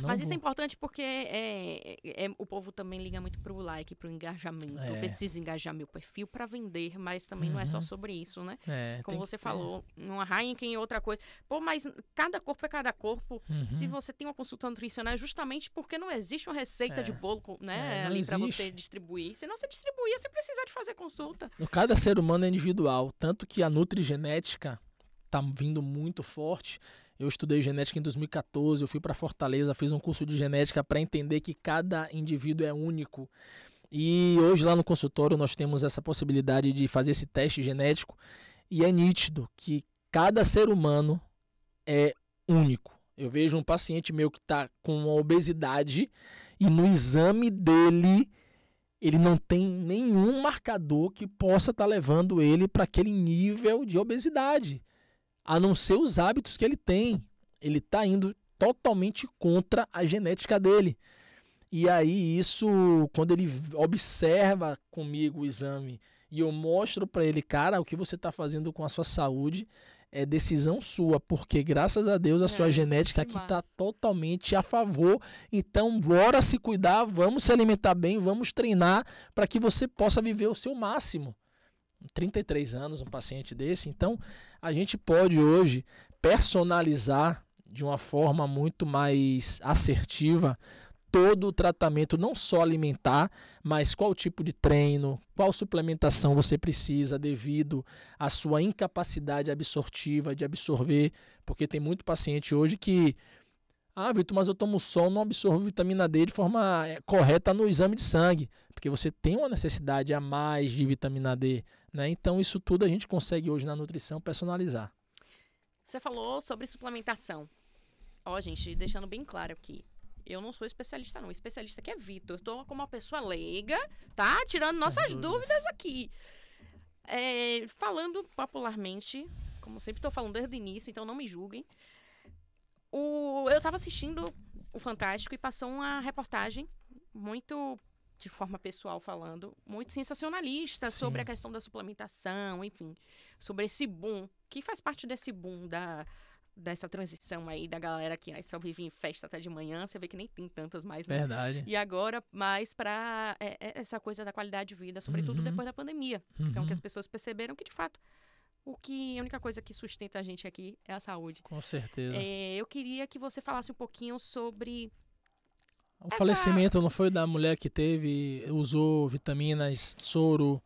Mas isso é importante porque o povo também liga muito pro like, pro engajamento. Eu preciso engajar meu perfil para vender, mas também não é só sobre isso, né? Como você falou, uma Heineken e outra coisa. Pô, mas cada corpo é cada corpo. Se você tem uma consulta nutricional, é justamente porque não existe uma receita de bolo, né, ali para você distribuir. Se não você distribuir, você precisa de fazer consulta. Cada ser humano é individual, tanto que a nutrigenética tá vindo muito forte. Eu estudei genética em 2014, eu fui para Fortaleza, fiz um curso de genética para entender que cada indivíduo é único. E hoje lá no consultório nós temos essa possibilidade de fazer esse teste genético e é nítido que cada ser humano é único. Eu vejo um paciente meu que está com uma obesidade e no exame dele ele não tem nenhum marcador que possa estar levando ele para aquele nível de obesidade. A não ser os hábitos que ele tem. Ele está indo totalmente contra a genética dele. E aí isso, quando ele observa comigo o exame e eu mostro para ele, cara, o que você está fazendo com a sua saúde é decisão sua, porque graças a Deus a sua genética aqui está totalmente a favor. Então, bora se cuidar, vamos se alimentar bem, vamos treinar para que você possa viver o seu máximo. 33 anos, um paciente desse. Então, a gente pode hoje personalizar de uma forma muito mais assertiva todo o tratamento, não só alimentar, mas qual tipo de treino, qual suplementação você precisa devido à sua incapacidade absortiva de absorver, porque tem muito paciente hoje que Vitor, mas eu tomo sol, não absorvo vitamina D de forma correta no exame de sangue, porque você tem uma necessidade a mais de vitamina D, né? Então isso tudo a gente consegue hoje na nutrição personalizar. Você falou sobre suplementação. Gente, deixando bem claro aqui, eu não sou especialista não, o especialista aqui é Vitor, eu estou como uma pessoa leiga, tá? Tirando nossas dúvidas aqui. Falando popularmente, como sempre estou falando desde o início, então não me julguem. Eu estava assistindo o Fantástico e passou uma reportagem muito, de forma pessoal falando, muito sensacionalista sobre a questão da suplementação, enfim, sobre esse boom, que faz parte desse boom dessa transição aí da galera que só vive em festa até de manhã, você vê que nem tem tantas mais, né? Verdade. E agora mais para essa coisa da qualidade de vida, sobretudo depois da pandemia. Então, que as pessoas perceberam que, de fato, a única coisa que sustenta a gente aqui é a saúde. Com certeza. Eu queria que você falasse um pouquinho sobre... O falecimento não foi da mulher que usou vitaminas, soro...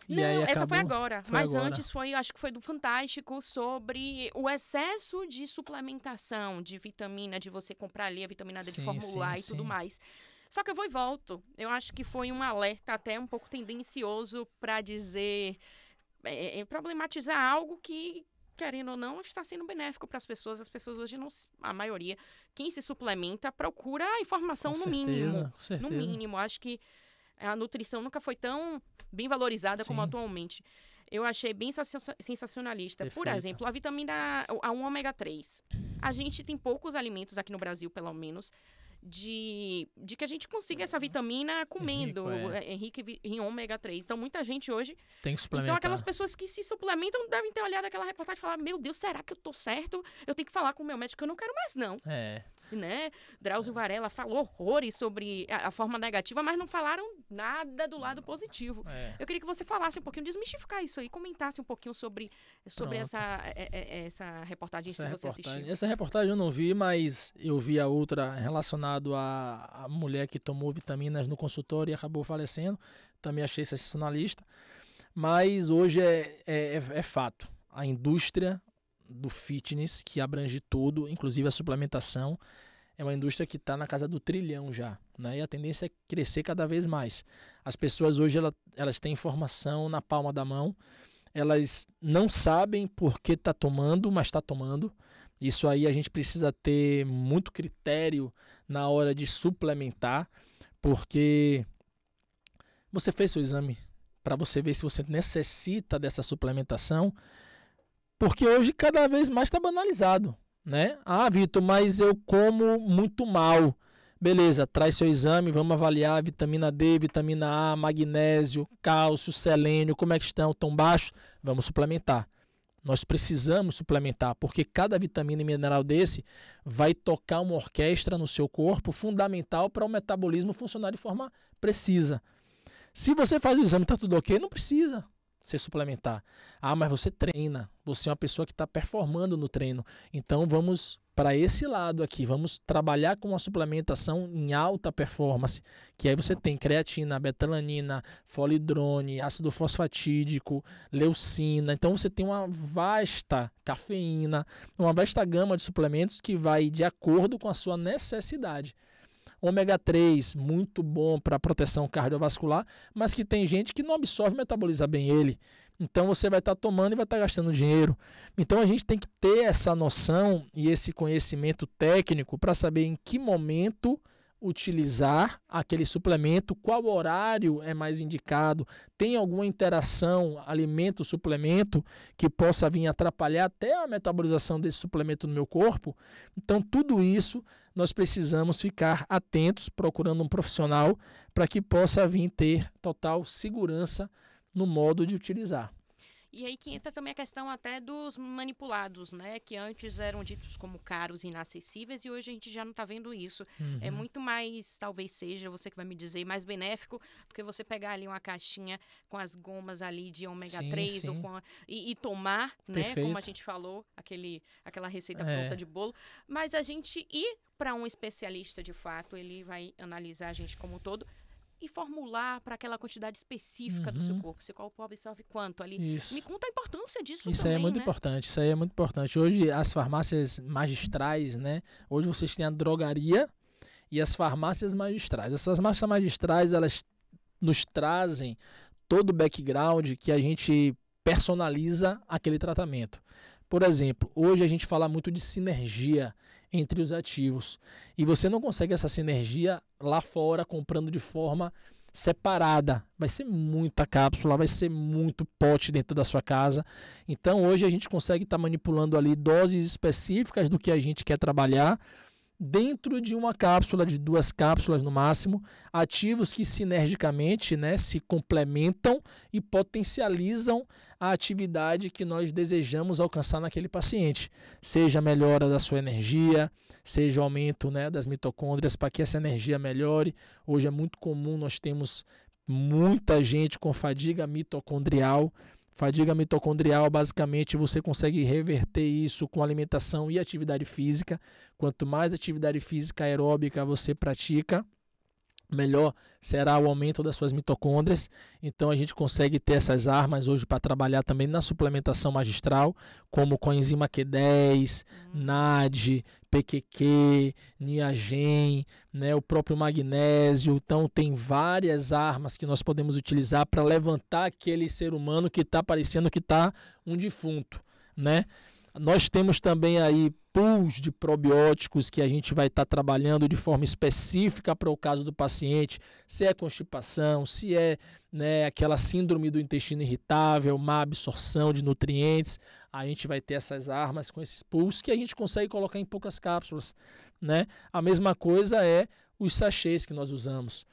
Não, essa foi agora. Mas antes acho que foi do Fantástico, sobre o excesso de suplementação de vitamina, de você comprar ali a vitamina D de formular e tudo mais. Só que eu vou e volto. Eu acho que foi um alerta até um pouco tendencioso para dizer... problematizar algo que, querendo ou não, está sendo benéfico para as pessoas. As pessoas hoje, a maioria, quem se suplementa, procura a informação mínimo. Com certeza. No mínimo. Acho que a nutrição nunca foi tão bem valorizada como atualmente. Eu achei bem sensacionalista. Perfeito. Por exemplo, a vitamina A1 ômega 3. A gente tem poucos alimentos aqui no Brasil, pelo menos, de que a gente consiga essa vitamina comendo, Henrique em ômega 3. Então, muita gente hoje... Tem que suplementar. Então, aquelas pessoas que se suplementam devem ter olhado aquela reportagem e falar, meu Deus, será que eu tô certo? Eu tenho que falar com o meu médico, eu não quero mais, não. Né? Drauzio Varela falou horrores sobre a forma negativa, mas não falaram nada do lado positivo. Eu queria que você falasse um pouquinho, desmistificar isso aí, comentasse um pouquinho sobre essa reportagem que você assistiu. Essa reportagem eu não vi, mas eu vi a outra relacionada à mulher que tomou vitaminas no consultório e acabou falecendo. Também achei sensacionalista. Mas hoje é fato. A indústria do fitness, que abrange tudo, inclusive a suplementação, é uma indústria que está na casa do trilhão já, né? E a tendência é crescer cada vez mais. As pessoas hoje elas têm informação na palma da mão, elas não sabem por que está tomando, mas está tomando. Isso aí a gente precisa ter muito critério na hora de suplementar, porque você fez seu exame para você ver se você necessita dessa suplementação. Porque hoje cada vez mais está banalizado, né? Ah, Vitor, mas eu como muito mal. Beleza, traz seu exame, vamos avaliar vitamina D, vitamina A, magnésio, cálcio, selênio, como é que estão? Tão baixos? Vamos suplementar. Nós precisamos suplementar, porque cada vitamina e mineral desse vai tocar uma orquestra no seu corpo fundamental para o metabolismo funcionar de forma precisa. Se você faz o exame e está tudo ok, não precisa você suplementar. Ah, mas você treina, você é uma pessoa que está performando no treino. Então vamos para esse lado aqui, vamos trabalhar com uma suplementação em alta performance, que aí você tem creatina, betalanina, folidrone, ácido fosfatídico, leucina. Então você tem uma vasta cafeína, uma vasta gama de suplementos que vai de acordo com a sua necessidade. Ômega 3, muito bom para proteção cardiovascular, mas que tem gente que não absorve e metaboliza bem ele. Então você vai estar tomando e vai estar gastando dinheiro. Então a gente tem que ter essa noção e esse conhecimento técnico para saber em que momento utilizar aquele suplemento, qual horário é mais indicado, tem alguma interação alimento-suplemento que possa vir atrapalhar até a metabolização desse suplemento no meu corpo. Então tudo isso nós precisamos ficar atentos, procurando um profissional para que possa vir ter total segurança no modo de utilizar. E aí que entra também a questão até dos manipulados, né? Que antes eram ditos como caros e inacessíveis e hoje a gente já não está vendo isso. É muito mais, talvez seja, você que vai me dizer, mais benéfico do que você pegar ali uma caixinha com as gomas ali de ômega 3 ou e tomar, né? Como a gente falou, aquela receita pronta de bolo. Mas a gente ir para um especialista de fato, ele vai analisar a gente como um todo e formular para aquela quantidade específica do seu corpo. Seu corpo absorve quanto ali. Isso. Me conta a importância disso isso também, aí é muito né? importante. Isso aí é muito importante. Hoje, as farmácias magistrais, né? Hoje vocês têm a drogaria e as farmácias magistrais. Essas farmácias magistrais, elas nos trazem todo o background que a gente personaliza aquele tratamento. Por exemplo, hoje a gente fala muito de sinergia entre os ativos. E você não consegue essa sinergia lá fora comprando de forma separada. Vai ser muita cápsula, vai ser muito pote dentro da sua casa. Então hoje a gente consegue estar manipulando ali doses específicas do que a gente quer trabalhar dentro de uma cápsula, de 2 cápsulas no máximo, ativos que sinergicamente, né, se complementam e potencializam a atividade que nós desejamos alcançar naquele paciente. Seja a melhora da sua energia, seja o aumento, né, das mitocôndrias para que essa energia melhore. Hoje é muito comum, nós temos muita gente com fadiga mitocondrial. Fadiga mitocondrial, basicamente, você consegue reverter isso com alimentação e atividade física. Quanto mais atividade física aeróbica você pratica, melhor será o aumento das suas mitocôndrias. Então a gente consegue ter essas armas hoje para trabalhar também na suplementação magistral, como coenzima Q10, NAD, PQQ, Niagen, né, o próprio magnésio. Então tem várias armas que nós podemos utilizar para levantar aquele ser humano que está parecendo que está um defunto, né? Nós temos também aí pools de probióticos que a gente vai estar trabalhando de forma específica para o caso do paciente, se é constipação, se é né, aquela síndrome do intestino irritável, má absorção de nutrientes, a gente vai ter essas armas com esses pulsos que a gente consegue colocar em poucas cápsulas, né? A mesma coisa é os sachês que nós usamos.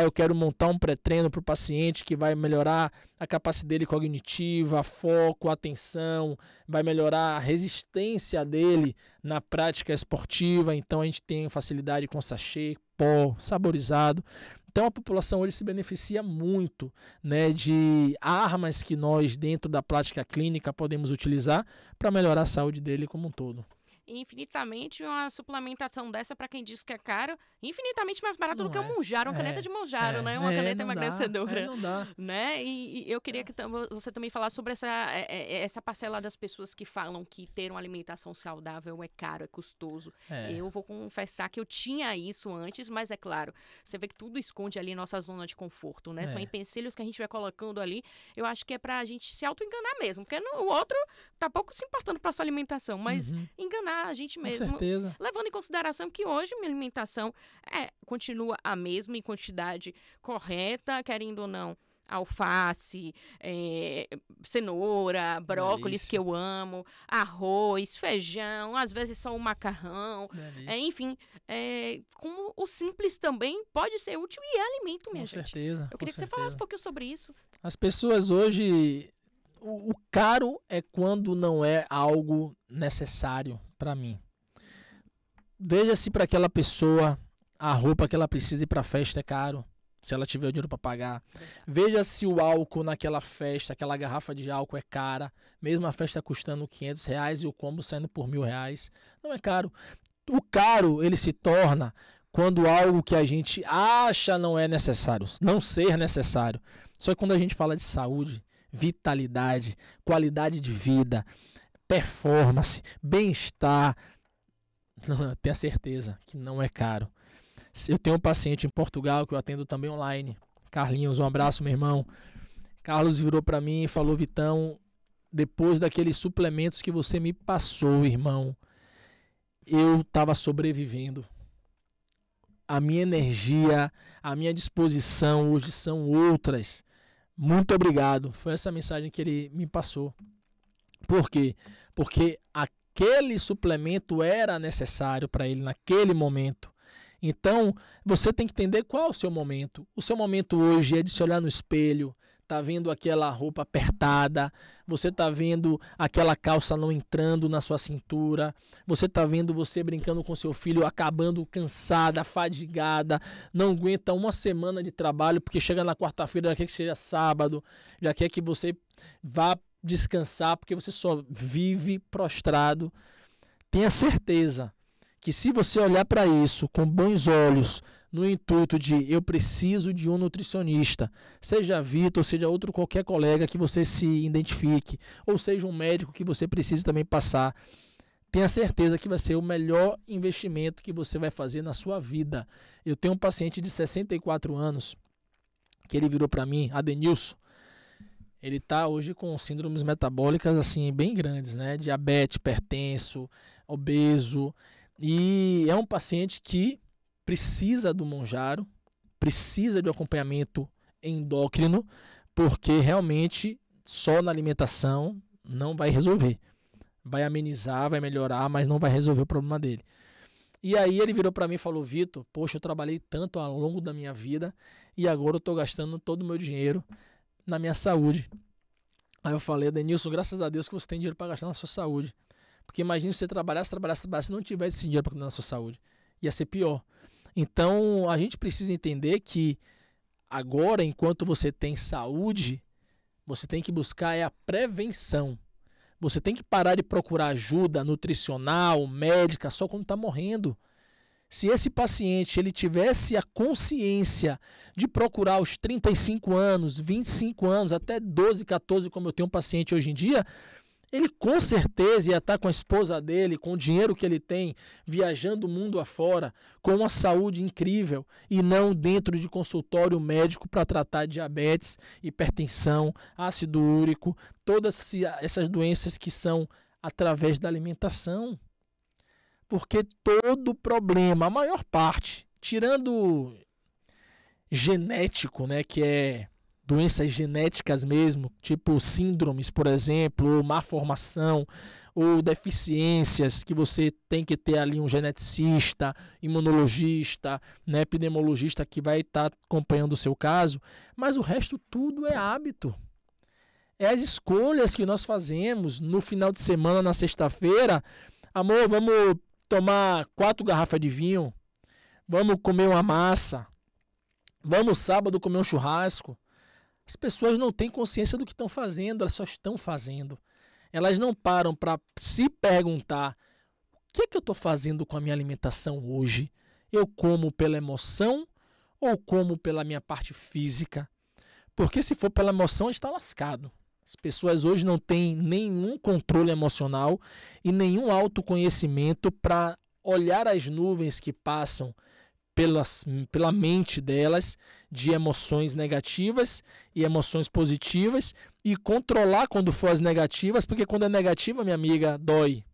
Eu quero montar um pré-treino para o paciente que vai melhorar a capacidade dele cognitiva, foco, atenção, vai melhorar a resistência dele na prática esportiva. Então a gente tem facilidade com sachê, pó, saborizado. Então a população hoje se beneficia muito, né, de armas que nós dentro da prática clínica podemos utilizar para melhorar a saúde dele como um todo. Infinitamente uma suplementação dessa, para quem diz que é caro, infinitamente mais barato do que Não um Mounjaro, uma caneta de Mounjaro, né? Uma caneta emagrecedora. Não dá. Né? E eu queria que você também falasse sobre essa parcela das pessoas que falam que ter uma alimentação saudável é caro, é custoso. Eu vou confessar que eu tinha isso antes, mas é claro, você vê que tudo esconde ali nossa zona de conforto, né? São empecilhos que a gente vai colocando ali. Eu acho que é pra gente se auto-enganar mesmo, porque o outro tá pouco se importando pra sua alimentação, mas enganar a gente mesmo. Com certeza. Levando em consideração que hoje minha alimentação continua a mesma, em quantidade correta, querendo ou não, alface, cenoura, brócolis, que eu amo, arroz, feijão, às vezes só um macarrão, enfim, com o simples também pode ser útil e é alimento, minha gente. Com certeza. Eu queria que você falasse um pouquinho sobre isso. As pessoas hoje, o caro é quando não é algo necessário para mim. Veja se para aquela pessoa a roupa que ela precisa ir para a festa é caro, se ela tiver o dinheiro para pagar. Veja se o álcool naquela festa, aquela garrafa de álcool é cara, mesmo a festa custando R$500 e o combo saindo por R$1.000. Não é caro. O caro, ele se torna quando algo que a gente acha não é necessário, não ser necessário. Só que quando a gente fala de saúde, vitalidade, qualidade de vida, performance, bem-estar, tenha certeza que não é caro. Eu tenho um paciente em Portugal que eu atendo também online, Carlinhos, um abraço, meu irmão. Carlos virou para mim e falou: Vitão, depois daqueles suplementos que você me passou, irmão, eu estava sobrevivendo. A minha energia, a minha disposição hoje são outras. Muito obrigado. Foi essa mensagem que ele me passou. Por quê? Porque aquele suplemento era necessário para ele naquele momento. Então, você tem que entender qual é o seu momento. O seu momento hoje é de se olhar no espelho, tá vendo aquela roupa apertada, você tá vendo aquela calça não entrando na sua cintura, você tá vendo você brincando com seu filho, acabando cansada, fadigada, não aguenta uma semana de trabalho, porque chega na quarta-feira, já quer que seja sábado, já quer que você vá descansar, porque você só vive prostrado. Tenha certeza que se você olhar para isso com bons olhos, no intuito de eu preciso de um nutricionista, seja Vitor, seja outro qualquer colega que você se identifique, ou seja um médico que você precise também passar, tenha certeza que vai ser o melhor investimento que você vai fazer na sua vida. Eu tenho um paciente de 64 anos, que ele virou para mim, Adenilson. Ele está hoje com síndromes metabólicas assim bem grandes, né? Diabetes, hipertenso, obeso, e é um paciente que precisa do Mounjaro, precisa de acompanhamento endócrino, porque realmente só na alimentação não vai resolver. Vai amenizar, vai melhorar, mas não vai resolver o problema dele. E aí ele virou para mim e falou: Vitor, poxa, eu trabalhei tanto ao longo da minha vida e agora eu estou gastando todo o meu dinheiro na minha saúde. Aí eu falei: Denilson, graças a Deus que você tem dinheiro para gastar na sua saúde. Porque imagine se você trabalhasse e não tivesse esse dinheiro para cuidar da sua saúde. Ia ser pior. Então, a gente precisa entender que agora, enquanto você tem saúde, você tem que buscar a prevenção. Você tem que parar de procurar ajuda nutricional, médica, só quando está morrendo. Se esse paciente ele tivesse a consciência de procurar aos 35 anos, 25 anos, até 12, 14, como eu tenho um paciente hoje em dia, ele com certeza ia estar com a esposa dele, com o dinheiro que ele tem, viajando o mundo afora, com uma saúde incrível e não dentro de consultório médico para tratar diabetes, hipertensão, ácido úrico, todas essas doenças que são através da alimentação. Porque todo problema, a maior parte, tirando genético, né, que é doenças genéticas mesmo, tipo síndromes, por exemplo, ou má formação, ou deficiências que você tem que ter ali um geneticista, imunologista, né, epidemiologista que vai estar acompanhando o seu caso, mas o resto tudo é hábito. É as escolhas que nós fazemos no final de semana, na sexta-feira. Amor, vamos tomar 4 garrafas de vinho, vamos comer uma massa, vamos sábado comer um churrasco. As pessoas não têm consciência do que estão fazendo, elas só estão fazendo. Elas não param para se perguntar: o que é que eu estou fazendo com a minha alimentação hoje? Eu como pela emoção ou como pela minha parte física? Porque se for pela emoção, a gente está lascado. As pessoas hoje não têm nenhum controle emocional e nenhum autoconhecimento para olhar as nuvens que passam pela mente delas, de emoções negativas e emoções positivas, e controlar quando for as negativas, porque quando é negativa, minha amiga, dói.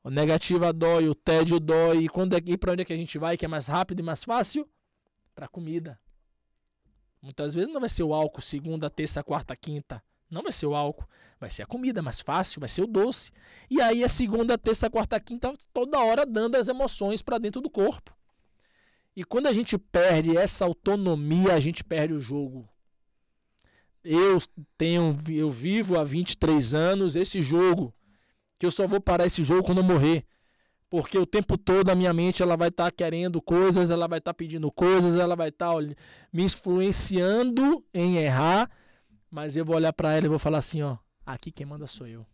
A negativa dói, o tédio dói, e para onde é que a gente vai, que é mais rápido e mais fácil? Para a comida. Muitas vezes não vai ser o álcool segunda, terça, quarta, quinta. Não vai ser o álcool. Vai ser a comida mais fácil, vai ser o doce. E aí a segunda, terça, quarta, quinta, toda hora dando as emoções para dentro do corpo. E quando a gente perde essa autonomia, a gente perde o jogo. Eu vivo há 23 anos esse jogo, que eu só vou parar esse jogo quando eu morrer. Porque o tempo todo a minha mente ela vai estar querendo coisas, ela vai estar pedindo coisas, ela vai estar me influenciando em errar, mas eu vou olhar para ela e vou falar assim, ó, aqui quem manda sou eu.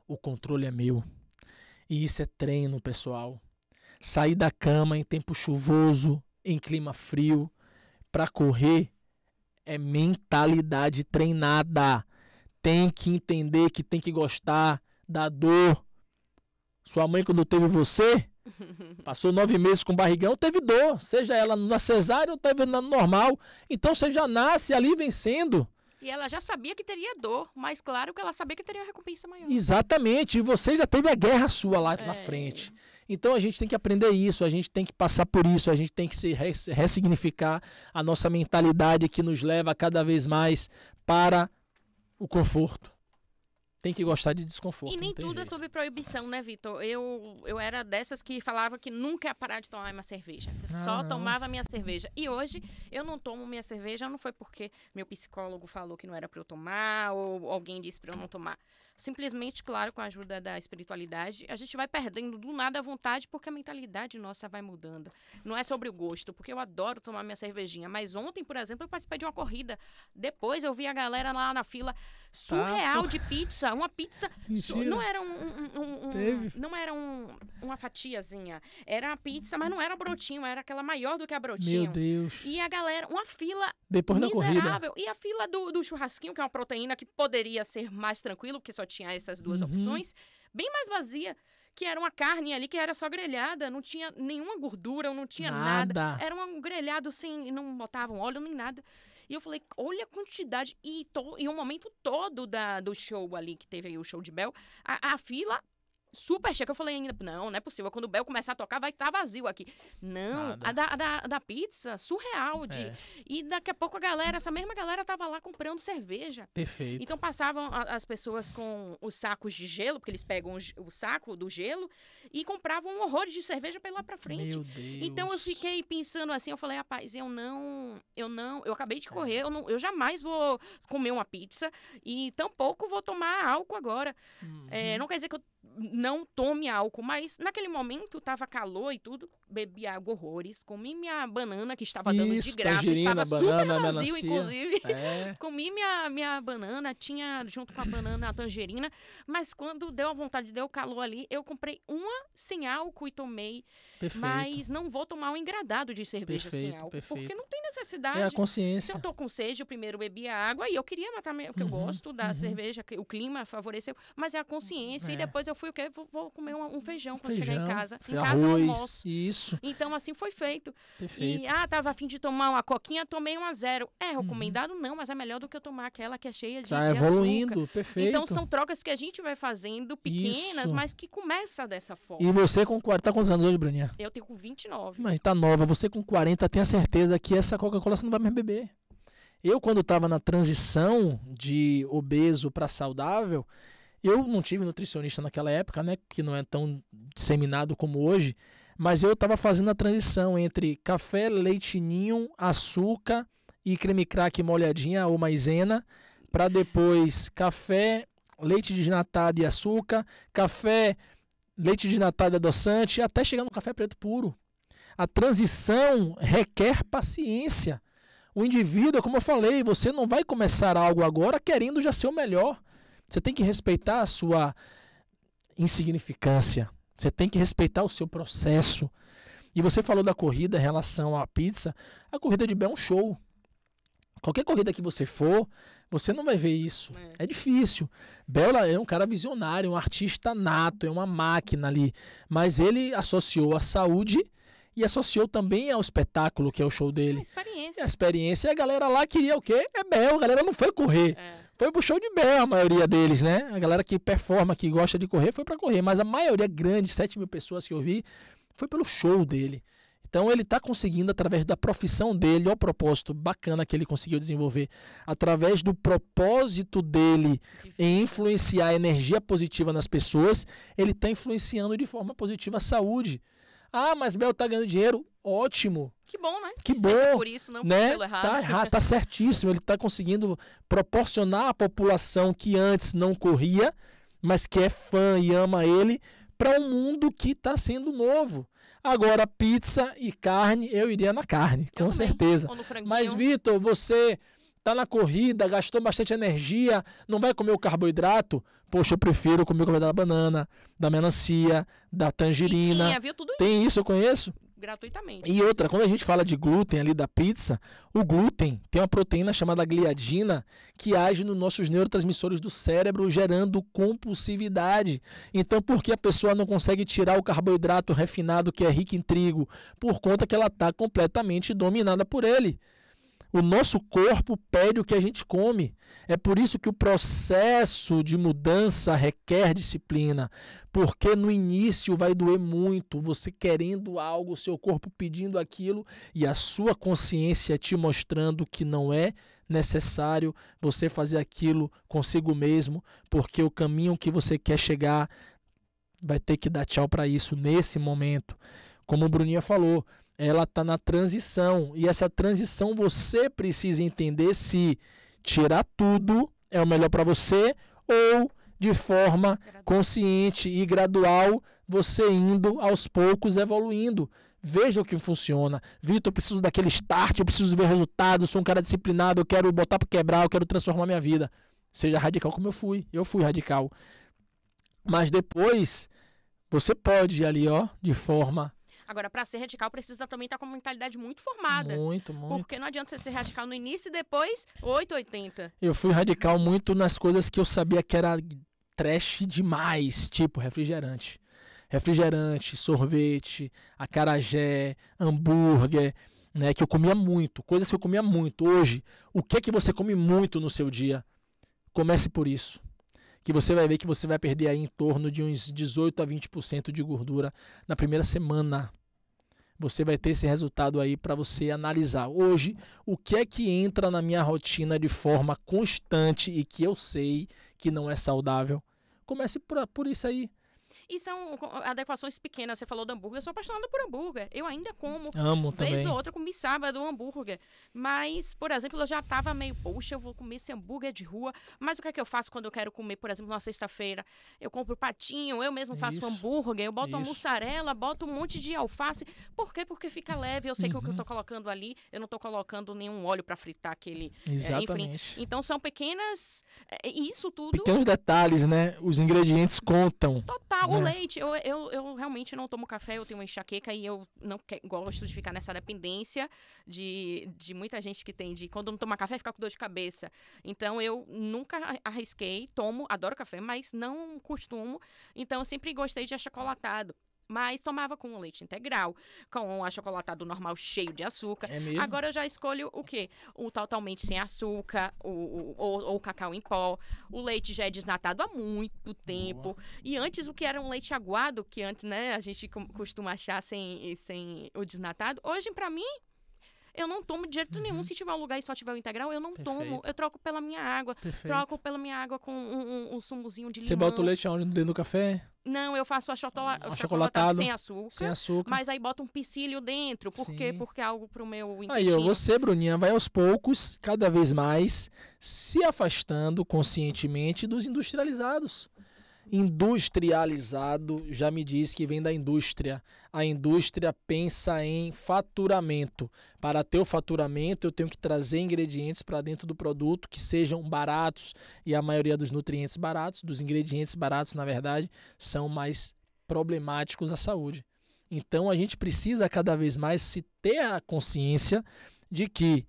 O controle é meu. E isso é treino, pessoal. Sair da cama em tempo chuvoso, em clima frio, para correr é mentalidade treinada. Tem que entender que tem que gostar da dor. Sua mãe, quando teve você, passou 9 meses com barrigão, teve dor. Seja ela na cesárea ou teve na normal. Então você já nasce ali vencendo. E ela já sabia que teria dor, mas claro que ela sabia que teria uma recompensa maior. Exatamente. E você já teve a guerra sua lá na frente. Então a gente tem que aprender isso, a gente tem que passar por isso, a gente tem que se ressignificar a nossa mentalidade que nos leva cada vez mais para o conforto. Tem que gostar de desconforto. E nem tudo é sobre proibição, né, Vitor? Eu era dessas que falava que nunca ia parar de tomar uma cerveja. Eu só tomava minha cerveja. E hoje eu não tomo minha cerveja, não foi porque meu psicólogo falou que não era para eu tomar ou alguém disse para eu não tomar. Simplesmente, claro, com a ajuda da espiritualidade, a gente vai perdendo do nada a vontade porque a mentalidade nossa vai mudando. Não é sobre o gosto, porque eu adoro tomar minha cervejinha. Mas ontem, por exemplo, eu participei de uma corrida. Depois eu vi a galera lá na fila surreal de pizza. Uma pizza... Não era não era uma fatiazinha. Era a pizza, mas não era brotinho. Era aquela maior do que a brotinho. Meu Deus. E a galera... Uma fila depois miserável. E a fila do churrasquinho, que é uma proteína que poderia ser mais tranquilo, porque só tinha essas duas opções, bem mais vazia, que era uma carne ali que era só grelhada, não tinha nenhuma gordura, não tinha nada. Era um grelhado sem, não botavam óleo nem nada. E eu falei, olha a quantidade, e o momento todo do show ali, que teve aí o show de Bel, a fila super cheia. Eu falei ainda, não é possível, quando o Bel começar a tocar vai estar vazio aqui. Não, a da pizza, surreal. E daqui a pouco essa mesma galera tava lá comprando cerveja. Perfeito. Então passavam as pessoas com os sacos de gelo, porque eles pegam o saco do gelo e compravam um horror de cerveja pra ir lá pra frente. Meu Deus. Então eu fiquei pensando assim, eu falei, rapaz, eu acabei de correr, eu jamais vou comer uma pizza e tampouco vou tomar álcool agora. Não quer dizer que eu não tome álcool, mas naquele momento tava calor e tudo, bebi água horrores, comi minha banana que estava dando de graça, estava super vazio, inclusive. Comi minha banana, tinha junto com a banana a tangerina, mas quando deu a vontade, deu calor ali, eu comprei uma sem álcool e tomei. Perfeito. Mas não vou tomar um engradado de cerveja sem álcool, porque não tem necessidade. É a consciência. Se eu tô com sede, eu primeiro bebi a água e eu queria matar, porque eu gosto da cerveja, o clima favoreceu, mas é a consciência. E depois eu fui fui o quê? Vou comer um feijão quando chegar em casa. Em arroz, casa eu almoço. isso. Então, assim foi feito. Perfeito. E, tava a fim de tomar uma coquinha, tomei 1-0. É recomendado? Não, mas é melhor do que eu tomar aquela que é cheia de Tá de evoluindo, açúcar. perfeito. Então, são trocas que a gente vai fazendo, pequenas, Isso. mas que começa dessa forma. E você com 40, tá quantos anos hoje, Bruninha? Eu tenho com 29. Mas tá nova, você com 40 tem a certeza que essa Coca-Cola você não vai mais beber. Eu, quando estava na transição de obeso para saudável, eu não tive nutricionista naquela época, né, que não é tão disseminado como hoje, mas eu estava fazendo a transição entre café, leite ninho, açúcar e creme crack molhadinha ou maisena, para depois café, leite desnatado e açúcar, café, leite desnatado e adoçante, até chegar no café preto puro. A transição requer paciência. O indivíduo, como eu falei, você não vai começar algo agora querendo já ser o melhor. Você tem que respeitar a sua insignificância. Você tem que respeitar o seu processo. E você falou da corrida em relação à pizza. A corrida de Bel é um show. Qualquer corrida que você for, você não vai ver isso. É difícil. Bel é um cara visionário, um artista nato, é uma máquina ali. Mas ele associou a saúde e associou também ao espetáculo, que é o show dele. A experiência. E a galera lá queria o quê? É Bel. A galera não foi correr. Foi pro show de Bel, a maioria deles, né? A galera que performa, que gosta de correr, foi pra correr. Mas a maioria grande, 7 mil pessoas que eu vi, foi pelo show dele. Então ele está conseguindo, através da profissão dele, o propósito bacana que ele conseguiu desenvolver, através do propósito dele em influenciar a energia positiva nas pessoas, ele está influenciando de forma positiva a saúde. Ah, mas Bel tá ganhando dinheiro? Ótimo. Que bom, né? Que bom. Seja por isso, não né? pelo errado. Tá errado, tá certíssimo. Ele tá conseguindo proporcionar à população que antes não corria, mas que é fã e ama ele, para um mundo que está sendo novo. Agora, pizza e carne, eu iria na carne, com certeza. Mas, Vitor, você tá na corrida, gastou bastante energia, não vai comer o carboidrato? Poxa, eu prefiro comer o carboidrato da banana, da melancia, da tangerina. Viu tudo isso? Tem isso, eu conheço. Gratuitamente. E outra, quando a gente fala de glúten ali da pizza, o glúten tem uma proteína chamada gliadina que age nos nossos neurotransmissores do cérebro, gerando compulsividade. Então, por que a pessoa não consegue tirar o carboidrato refinado que é rico em trigo? Por conta que ela está completamente dominada por ele. O nosso corpo pede o que a gente come. É por isso que o processo de mudança requer disciplina. Porque no início vai doer muito, você querendo algo, o seu corpo pedindo aquilo e a sua consciência te mostrando que não é necessário você fazer aquilo consigo mesmo, porque o caminho que você quer chegar vai ter que dar tchau para isso nesse momento. Como o Bruninha falou, ela está na transição. E essa transição você precisa entender se tirar tudo é o melhor para você ou de forma consciente e gradual, você indo aos poucos evoluindo. Veja o que funciona. Vitor, eu preciso daquele start, eu preciso ver resultado, eu sou um cara disciplinado, eu quero botar para quebrar, eu quero transformar minha vida. Seja radical como eu fui. Eu fui radical. Mas depois, você pode ir ali, ó, de forma... Agora, para ser radical, precisa também estar com uma mentalidade muito formada. Muito, muito. Porque não adianta você ser radical no início e depois 880. Eu fui radical muito nas coisas que eu sabia que era trash demais, tipo refrigerante. Refrigerante, sorvete, acarajé, hambúrguer, né, que eu comia muito. Coisas que eu comia muito. Hoje, o que é que você come muito no seu dia? Comece por isso. Que você vai ver que você vai perder aí em torno de uns 18 a 20% de gordura na primeira semana. Você vai ter esse resultado aí para você analisar. Hoje, o que é que entra na minha rotina de forma constante e que eu sei que não é saudável? Comece por isso aí. E são adequações pequenas. Você falou do hambúrguer. Eu sou apaixonada por hambúrguer. Eu ainda como. Amo vez também. ou outra, comi sábado um hambúrguer. Mas, por exemplo, eu já tava meio, poxa, eu vou comer esse hambúrguer de rua. Mas o que é que eu faço quando eu quero comer, por exemplo, na sexta-feira? Eu compro patinho, eu mesmo faço hambúrguer. Eu boto uma mussarela, boto um monte de alface. Por quê? Porque fica leve. Eu sei que o que eu tô colocando ali, eu não tô colocando nenhum óleo para fritar aquele... Exatamente. Enfim. Então, são pequenas... isso tudo... Pequenos detalhes, né? Os ingredientes contam. Total. o leite, eu realmente não tomo café, eu tenho uma enxaqueca e eu não gosto de ficar nessa dependência de muita gente que tem quando não toma café fica com dor de cabeça. Então eu nunca arrisquei, adoro café, mas não costumo. Então eu sempre gostei de achocolatado. Mas tomava com leite integral, com um achocolatado normal cheio de açúcar. É mesmo? Agora eu já escolho o quê? O totalmente sem açúcar, ou o cacau em pó. O leite já é desnatado há muito tempo. Boa. E antes o que era um leite aguado, que antes, né, a gente costuma achar sem o desnatado. Hoje, pra mim, eu não tomo de jeito nenhum. Se tiver um lugar e só tiver o integral, eu não tomo. Eu troco pela minha água. Perfeito. Troco pela minha água com um sumozinho de limão. Você bota o leite aonde? Dentro do café? Não, eu faço achocolatado sem açúcar. Sem açúcar. Mas aí bota um piscílio dentro. Por quê? Sim. Porque é algo pro meu intestino. Aí, você, Bruninha, vai aos poucos, cada vez mais, se afastando conscientemente dos industrializados. Industrializado já me diz que vem da indústria. A indústria pensa em faturamento. Para ter o faturamento, eu tenho que trazer ingredientes para dentro do produto que sejam baratos, e a maioria dos nutrientes baratos, dos ingredientes baratos, na verdade, são mais problemáticos à saúde. Então a gente precisa cada vez mais se ter a consciência de que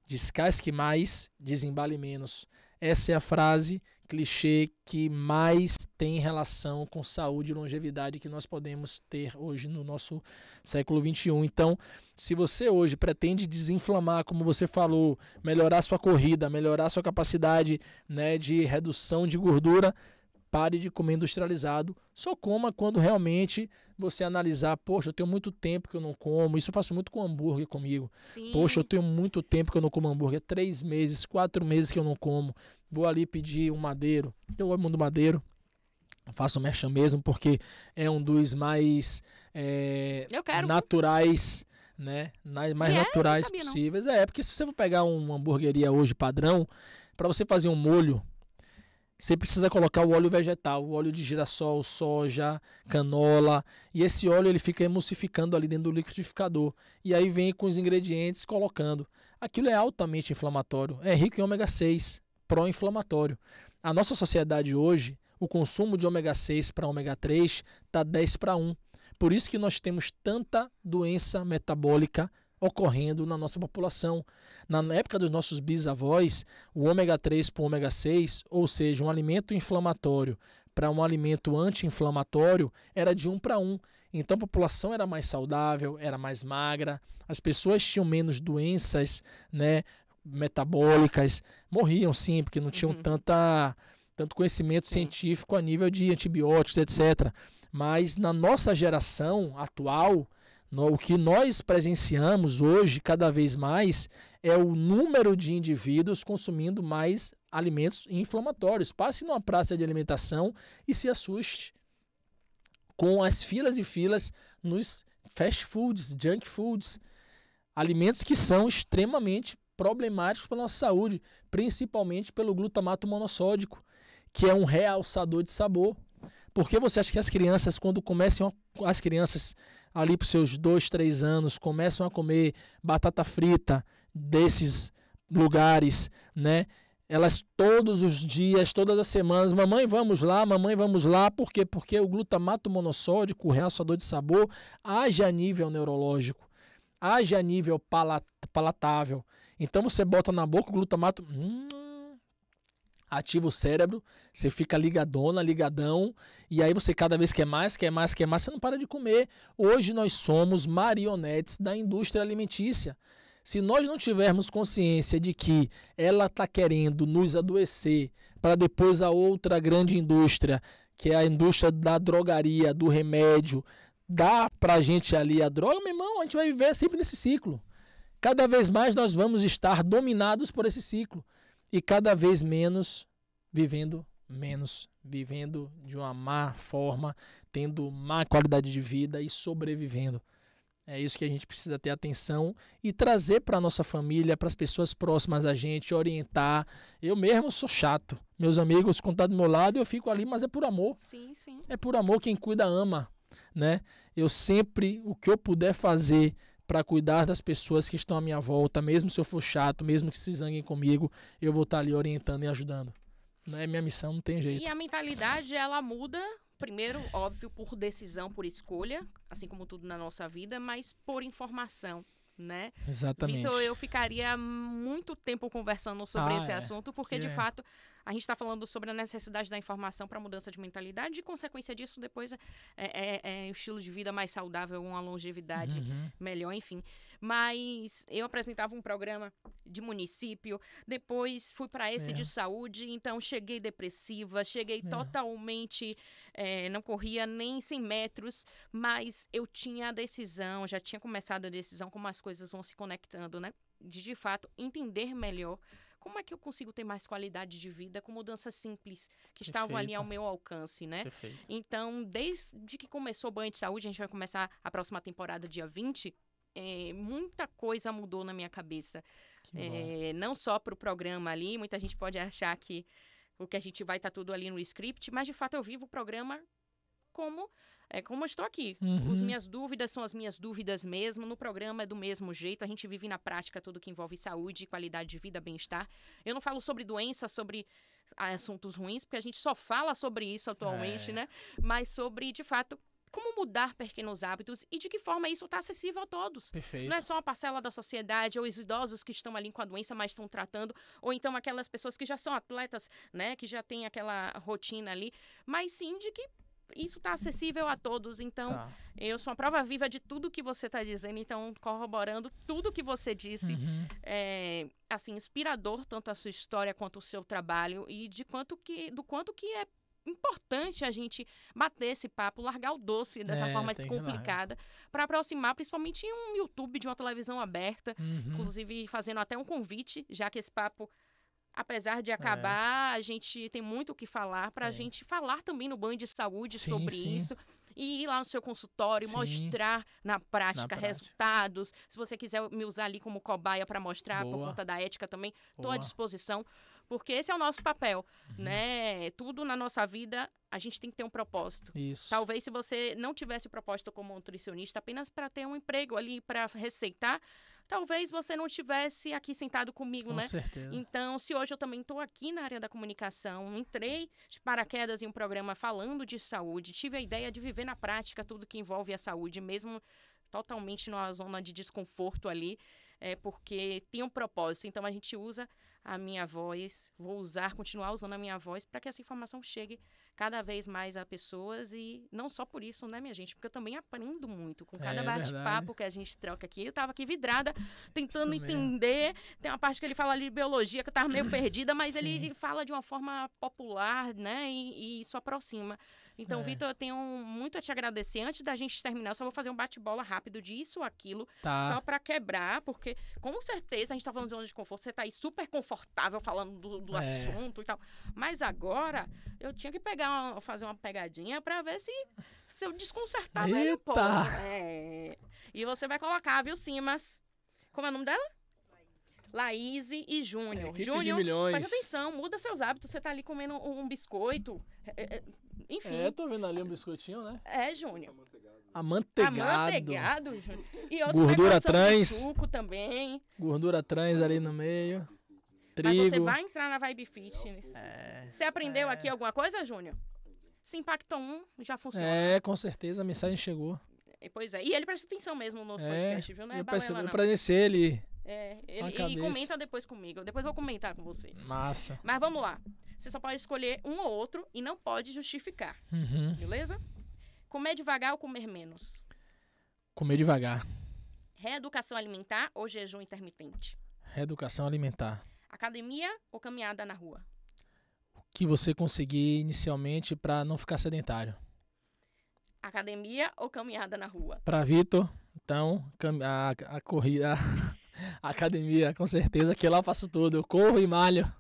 descasque mais, desembale menos. Essa é a frase clichê que mais tem relação com saúde e longevidade que nós podemos ter hoje no nosso século XXI. Então, se você hoje pretende desinflamar, como você falou, melhorar sua corrida, melhorar sua capacidade, né, de redução de gordura, pare de comer industrializado. Só coma quando realmente você analisar, poxa, eu tenho muito tempo que eu não como. Isso eu faço muito com hambúrguer comigo. Sim. Poxa, eu tenho muito tempo que eu não como hambúrguer. 3 meses, 4 meses que eu não como. Vou ali pedir um Madeiro. Eu amo do Madeiro. Faço merchan mesmo, porque é um dos mais naturais, né? Mais naturais possíveis. Porque se você for pegar uma hamburgueria hoje padrão, para você fazer um molho, você precisa colocar o óleo vegetal, o óleo de girassol, soja, canola, e esse óleo ele fica emulsificando ali dentro do liquidificador. E aí vem com os ingredientes colocando. Aquilo é altamente inflamatório, é rico em ômega 6, pró-inflamatório. A nossa sociedade hoje, o consumo de ômega 6 para ômega 3 está 10:1. Por isso que nós temos tanta doença metabólica ocorrendo na nossa população. Na época dos nossos bisavós, o ômega 3 para o ômega 6, ou seja, um alimento inflamatório para um alimento anti-inflamatório, era de 1:1. Então a população era mais saudável, era mais magra, as pessoas tinham menos doenças, né, metabólicas, morriam sim, porque não tinham tanto conhecimento científico a nível de antibióticos, etc. Mas na nossa geração atual, o que nós presenciamos hoje, cada vez mais, é o número de indivíduos consumindo mais alimentos inflamatórios. Passe numa praça de alimentação e se assuste com as filas e filas nos fast foods, junk foods, alimentos que são extremamente problemáticos para a nossa saúde, principalmente pelo glutamato monossódico, que é um realçador de sabor. Por que você acha que as crianças, quando começam, as crianças ali para os seus 2, 3 anos, começam a comer batata frita desses lugares, né? Elas todos os dias, todas as semanas, mamãe, vamos lá. Por quê? Porque o glutamato monossódico, o realçador de sabor, age a nível neurológico, age a nível palatável. Então você bota na boca o glutamato, ativa o cérebro, você fica ligadão, e aí você cada vez quer mais, você não para de comer. Hoje nós somos marionetes da indústria alimentícia. Se nós não tivermos consciência de que ela está querendo nos adoecer, para depois a outra grande indústria, que é a indústria da drogaria, do remédio, dar para a gente ali a droga, meu irmão, a gente vai viver sempre nesse ciclo. Cada vez mais nós vamos estar dominados por esse ciclo. E cada vez menos, vivendo de uma má forma, tendo má qualidade de vida e sobrevivendo. É isso que a gente precisa ter atenção e trazer para a nossa família, para as pessoas próximas a gente, orientar. Eu mesmo sou chato. Meus amigos, quando estão do meu lado, eu fico ali, mas é por amor. Sim, sim. É por amor, quem cuida ama, né? Eu sempre, o que eu puder fazer para cuidar das pessoas que estão à minha volta, mesmo se eu for chato, mesmo que se zanguem comigo, eu vou estar ali orientando e ajudando. Não é minha missão, não tem jeito. E a mentalidade, ela muda Primeiro, óbvio, por decisão, por escolha, assim como tudo na nossa vida, mas por informação, né? Exatamente. Vitor, eu ficaria muito tempo conversando sobre esse assunto, porque, de fato, a gente está falando sobre a necessidade da informação para mudança de mentalidade e, consequência disso, depois é um estilo de vida mais saudável, uma longevidade melhor, enfim. Mas eu apresentava um programa de município, depois fui para esse de saúde, então cheguei depressiva, cheguei totalmente, não corria nem 100 metros, mas eu tinha a decisão, já tinha começado a decisão, como as coisas vão se conectando, né? De fato, entender melhor como é que eu consigo ter mais qualidade de vida com mudanças simples que estavam ali ao meu alcance, né? Perfeito. Então, desde que começou o Banho de Saúde, a gente vai começar a próxima temporada dia 20, muita coisa mudou na minha cabeça. Não só para o programa ali, muita gente pode achar que o que a gente vai estar tudo ali no script, mas de fato eu vivo o programa como eu estou aqui. As minhas dúvidas são as minhas dúvidas mesmo, no programa é do mesmo jeito, a gente vive na prática tudo que envolve saúde, qualidade de vida, bem-estar. Eu não falo sobre doença, sobre assuntos ruins, porque a gente só fala sobre isso atualmente, né? Mas sobre, de fato, como mudar pequenos hábitos e de que forma isso está acessível a todos. Perfeito. Não é só uma parcela da sociedade ou os idosos que estão ali com a doença, mas estão tratando, ou então aquelas pessoas que já são atletas, né, que já têm aquela rotina ali, mas sim de que isso está acessível a todos. Então, eu sou uma prova viva de tudo que você está dizendo, então, corroborando tudo que você disse. Assim, inspirador, tanto a sua história quanto o seu trabalho, e do quanto que é importante a gente bater esse papo, largar o doce dessa forma descomplicada, para aproximar, principalmente em um YouTube de uma televisão aberta, inclusive fazendo até um convite, já que esse papo, apesar de acabar, a gente tem muito o que falar, para a gente falar também no Banho de Saúde sobre isso. E ir lá no seu consultório, mostrar na prática resultados. Se você quiser me usar ali como cobaia para mostrar, por conta da ética também, estou à disposição. Porque esse é o nosso papel, né? Tudo na nossa vida, a gente tem que ter um propósito. Isso. Talvez se você não tivesse o propósito como nutricionista apenas para ter um emprego ali, para receitar, talvez você não estivesse aqui sentado comigo, né? Com certeza. Então, se hoje eu também estou aqui na área da comunicação, entrei de paraquedas em um programa falando de saúde, tive a ideia de viver na prática tudo que envolve a saúde, mesmo totalmente numa zona de desconforto ali, porque tem um propósito. Então, a gente usa a minha voz, continuar usando a minha voz para que essa informação chegue cada vez mais a pessoas, e não só por isso, né, minha gente, porque eu também aprendo muito com cada bate-papo que a gente troca aqui. Eu tava aqui vidrada, tentando entender. Tem uma parte que ele fala ali de biologia que eu tava meio perdida, mas ele fala de uma forma popular, né, e isso aproxima. Então, Vitor, eu tenho muito a te agradecer. Antes da gente terminar, eu só vou fazer um bate-bola rápido de isso ou aquilo, só para quebrar, porque com certeza a gente tá falando de zona de conforto, você tá aí super confortável falando do assunto e tal. Mas agora, eu tinha que fazer uma pegadinha para ver se eu desconcertava ele um pouco. E você vai colocar, viu, Simas? Como é o nome dela? Laís e Júnior. Júnior, presta atenção, muda seus hábitos. Você tá ali comendo um biscoito. Enfim. Tô vendo ali um biscoitinho, né? Júnior. Amanteigado. Júnior. E outra gordura trans. Suco também. Gordura trans ali no meio. Trigo. Mas você vai entrar na Vibe Fitness. Você aprendeu aqui alguma coisa, Júnior? Se impactou já funciona. Com certeza, a mensagem chegou. Pois é. E ele presta atenção mesmo nos podcasts, viu? Não é balela, não. Eu presenciei ele. Ele comenta depois comigo. Depois eu vou comentar com você. Massa. Mas vamos lá. Você só pode escolher um ou outro e não pode justificar. Beleza? Comer devagar ou comer menos? Comer devagar. Reeducação alimentar ou jejum intermitente? Reeducação alimentar. Academia ou caminhada na rua? O que você conseguir inicialmente para não ficar sedentário? Academia ou caminhada na rua? Para Vitor, então, a corrida, a academia, com certeza, que lá eu faço tudo. Eu corro e malho.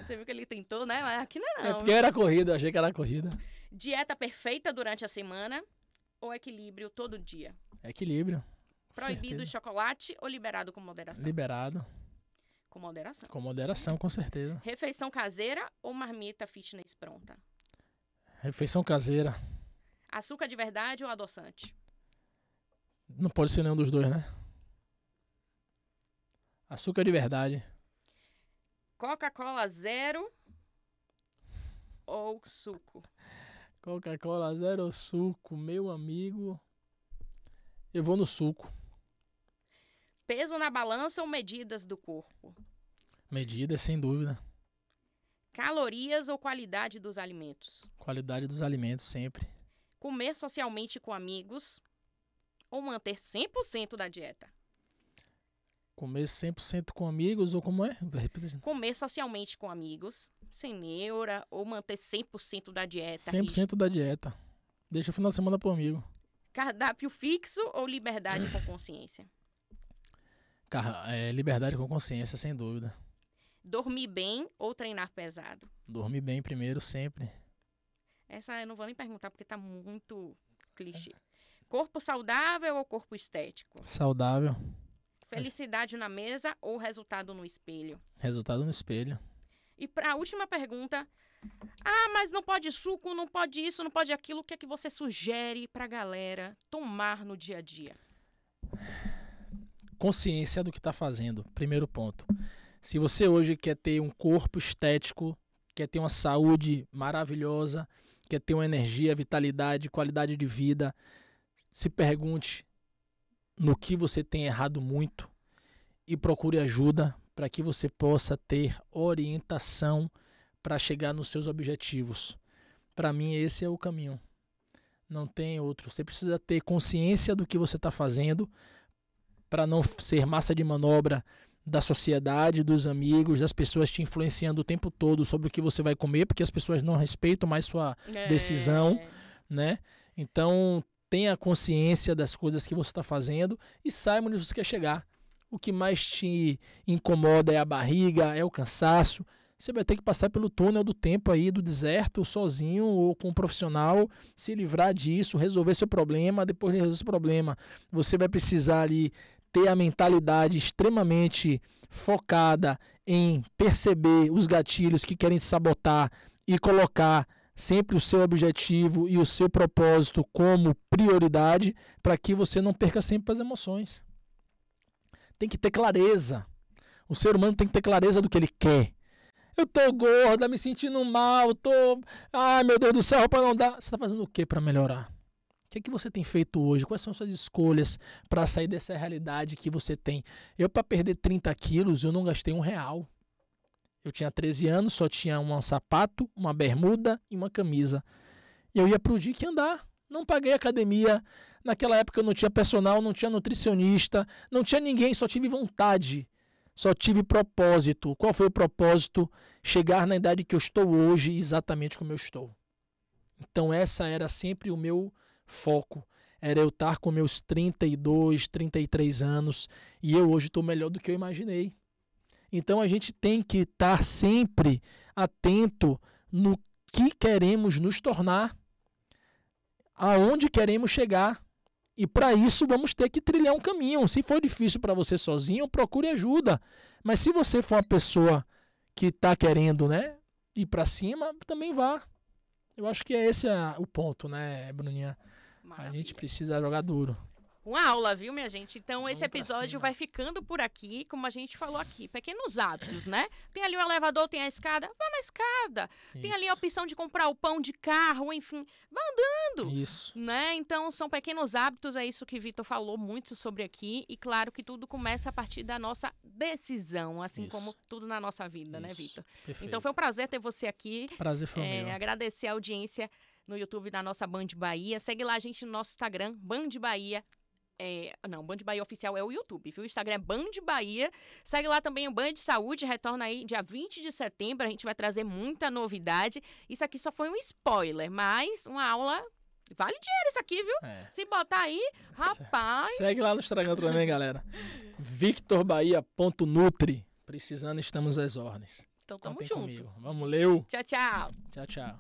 Você viu que ele tentou, né? Mas aqui não é não. É porque era corrida, eu achei que era corrida. Dieta perfeita durante a semana ou equilíbrio todo dia? Equilíbrio. Proibido chocolate ou liberado com moderação? Liberado. Com moderação. Com moderação, com certeza. Refeição caseira ou marmita fitness pronta? Refeição caseira. Açúcar de verdade ou adoçante? Não pode ser nenhum dos dois, né? Açúcar de verdade. Coca-Cola zero ou suco? Coca-Cola zero ou suco, meu amigo. Eu vou no suco. Peso na balança ou medidas do corpo? Medidas, sem dúvida. Calorias ou qualidade dos alimentos? Qualidade dos alimentos, sempre. Comer socialmente com amigos ou manter 100% da dieta? Comer 100% com amigos ou como é? Repita, gente. Comer socialmente com amigos, sem neura, ou manter 100% da dieta? 100% da dieta. Deixa o final de semana pro amigo. Cardápio fixo ou liberdade com consciência? Liberdade com consciência, sem dúvida. Dormir bem ou treinar pesado? Dormir bem primeiro, sempre. Essa eu não vou nem perguntar porque tá muito clichê. Corpo saudável ou corpo estético? Saudável. Felicidade na mesa ou resultado no espelho? Resultado no espelho. E para a última pergunta, mas não pode suco, não pode isso, não pode aquilo, o que é que você sugere pra galera tomar no dia a dia? Consciência do que está fazendo, primeiro ponto. Se você hoje quer ter um corpo estético, quer ter uma saúde maravilhosa, quer ter uma energia, vitalidade, qualidade de vida, se pergunte no que você tem errado muito e procure ajuda para que você possa ter orientação para chegar nos seus objetivos. Para mim, esse é o caminho. Não tem outro. Você precisa ter consciência do que você está fazendo para não ser massa de manobra da sociedade, dos amigos, das pessoas te influenciando o tempo todo sobre o que você vai comer, porque as pessoas não respeitam mais sua decisão, né? Então, tenha consciência das coisas que você está fazendo e saiba onde você quer chegar. O que mais te incomoda é a barriga, é o cansaço. Você vai ter que passar pelo túnel do tempo aí, do deserto, sozinho ou com um profissional, se livrar disso, resolver seu problema. Depois de resolver seu problema, você vai precisar ali ter a mentalidade extremamente focada em perceber os gatilhos que querem te sabotar e colocar sempre o seu objetivo e o seu propósito como prioridade para que você não perca sempre as emoções. Tem que ter clareza. O ser humano tem que ter clareza do que ele quer. Eu tô gorda, me sentindo mal, ai meu Deus do céu, para não dar. Você está fazendo o que para melhorar? O que é que você tem feito hoje? Quais são as suas escolhas para sair dessa realidade que você tem? Eu, para perder 30 quilos, eu não gastei R$1. Eu tinha 13 anos, só tinha um sapato, uma bermuda e uma camisa. E eu ia pro DIC andar. Não paguei academia. Naquela época eu não tinha personal, não tinha nutricionista, não tinha ninguém, só tive vontade. Só tive propósito. Qual foi o propósito? Chegar na idade que eu estou hoje, exatamente como eu estou. Então essa era sempre o meu foco. Era eu estar com meus 32, 33 anos e eu hoje estou melhor do que eu imaginei. Então a gente tem que estar sempre atento no que queremos nos tornar, aonde queremos chegar. E para isso vamos ter que trilhar um caminho. Se for difícil para você sozinho, procure ajuda. Mas se você for uma pessoa que está querendo, né, ir para cima, também vá. Eu acho que esse é o ponto, né, Bruninha? Maravilha. A gente precisa jogar duro. Uma aula, viu, minha gente? Então, esse episódio vai ficando por aqui, como a gente falou aqui. Pequenos hábitos, né? Tem ali o elevador, tem a escada, vá na escada. Isso. Tem ali a opção de comprar o pão de carro, enfim, vá andando. Isso. Né? Então, são pequenos hábitos, é isso que Vitor falou muito sobre aqui. E claro que tudo começa a partir da nossa decisão, assim isso. como tudo na nossa vida, isso. né, Vitor? Então, foi um prazer ter você aqui. Prazer foi meu. Agradecer a audiência no YouTube da nossa Band Bahia. Segue lá a gente no nosso Instagram, Band Bahia. Band Bahia Oficial é o YouTube, viu? O Instagram é Band Bahia. Segue lá também o Band Saúde, retorna aí dia 20 de setembro. A gente vai trazer muita novidade. Isso aqui só foi um spoiler, mas uma aula... Vale dinheiro isso aqui, viu? Se botar aí, rapaz... Segue lá no Instagram também, galera. victorbahia.nutri. Precisando, estamos às ordens. Então tamo junto. Comigo. Vamos, Leu. Tchau, tchau. Tchau, tchau.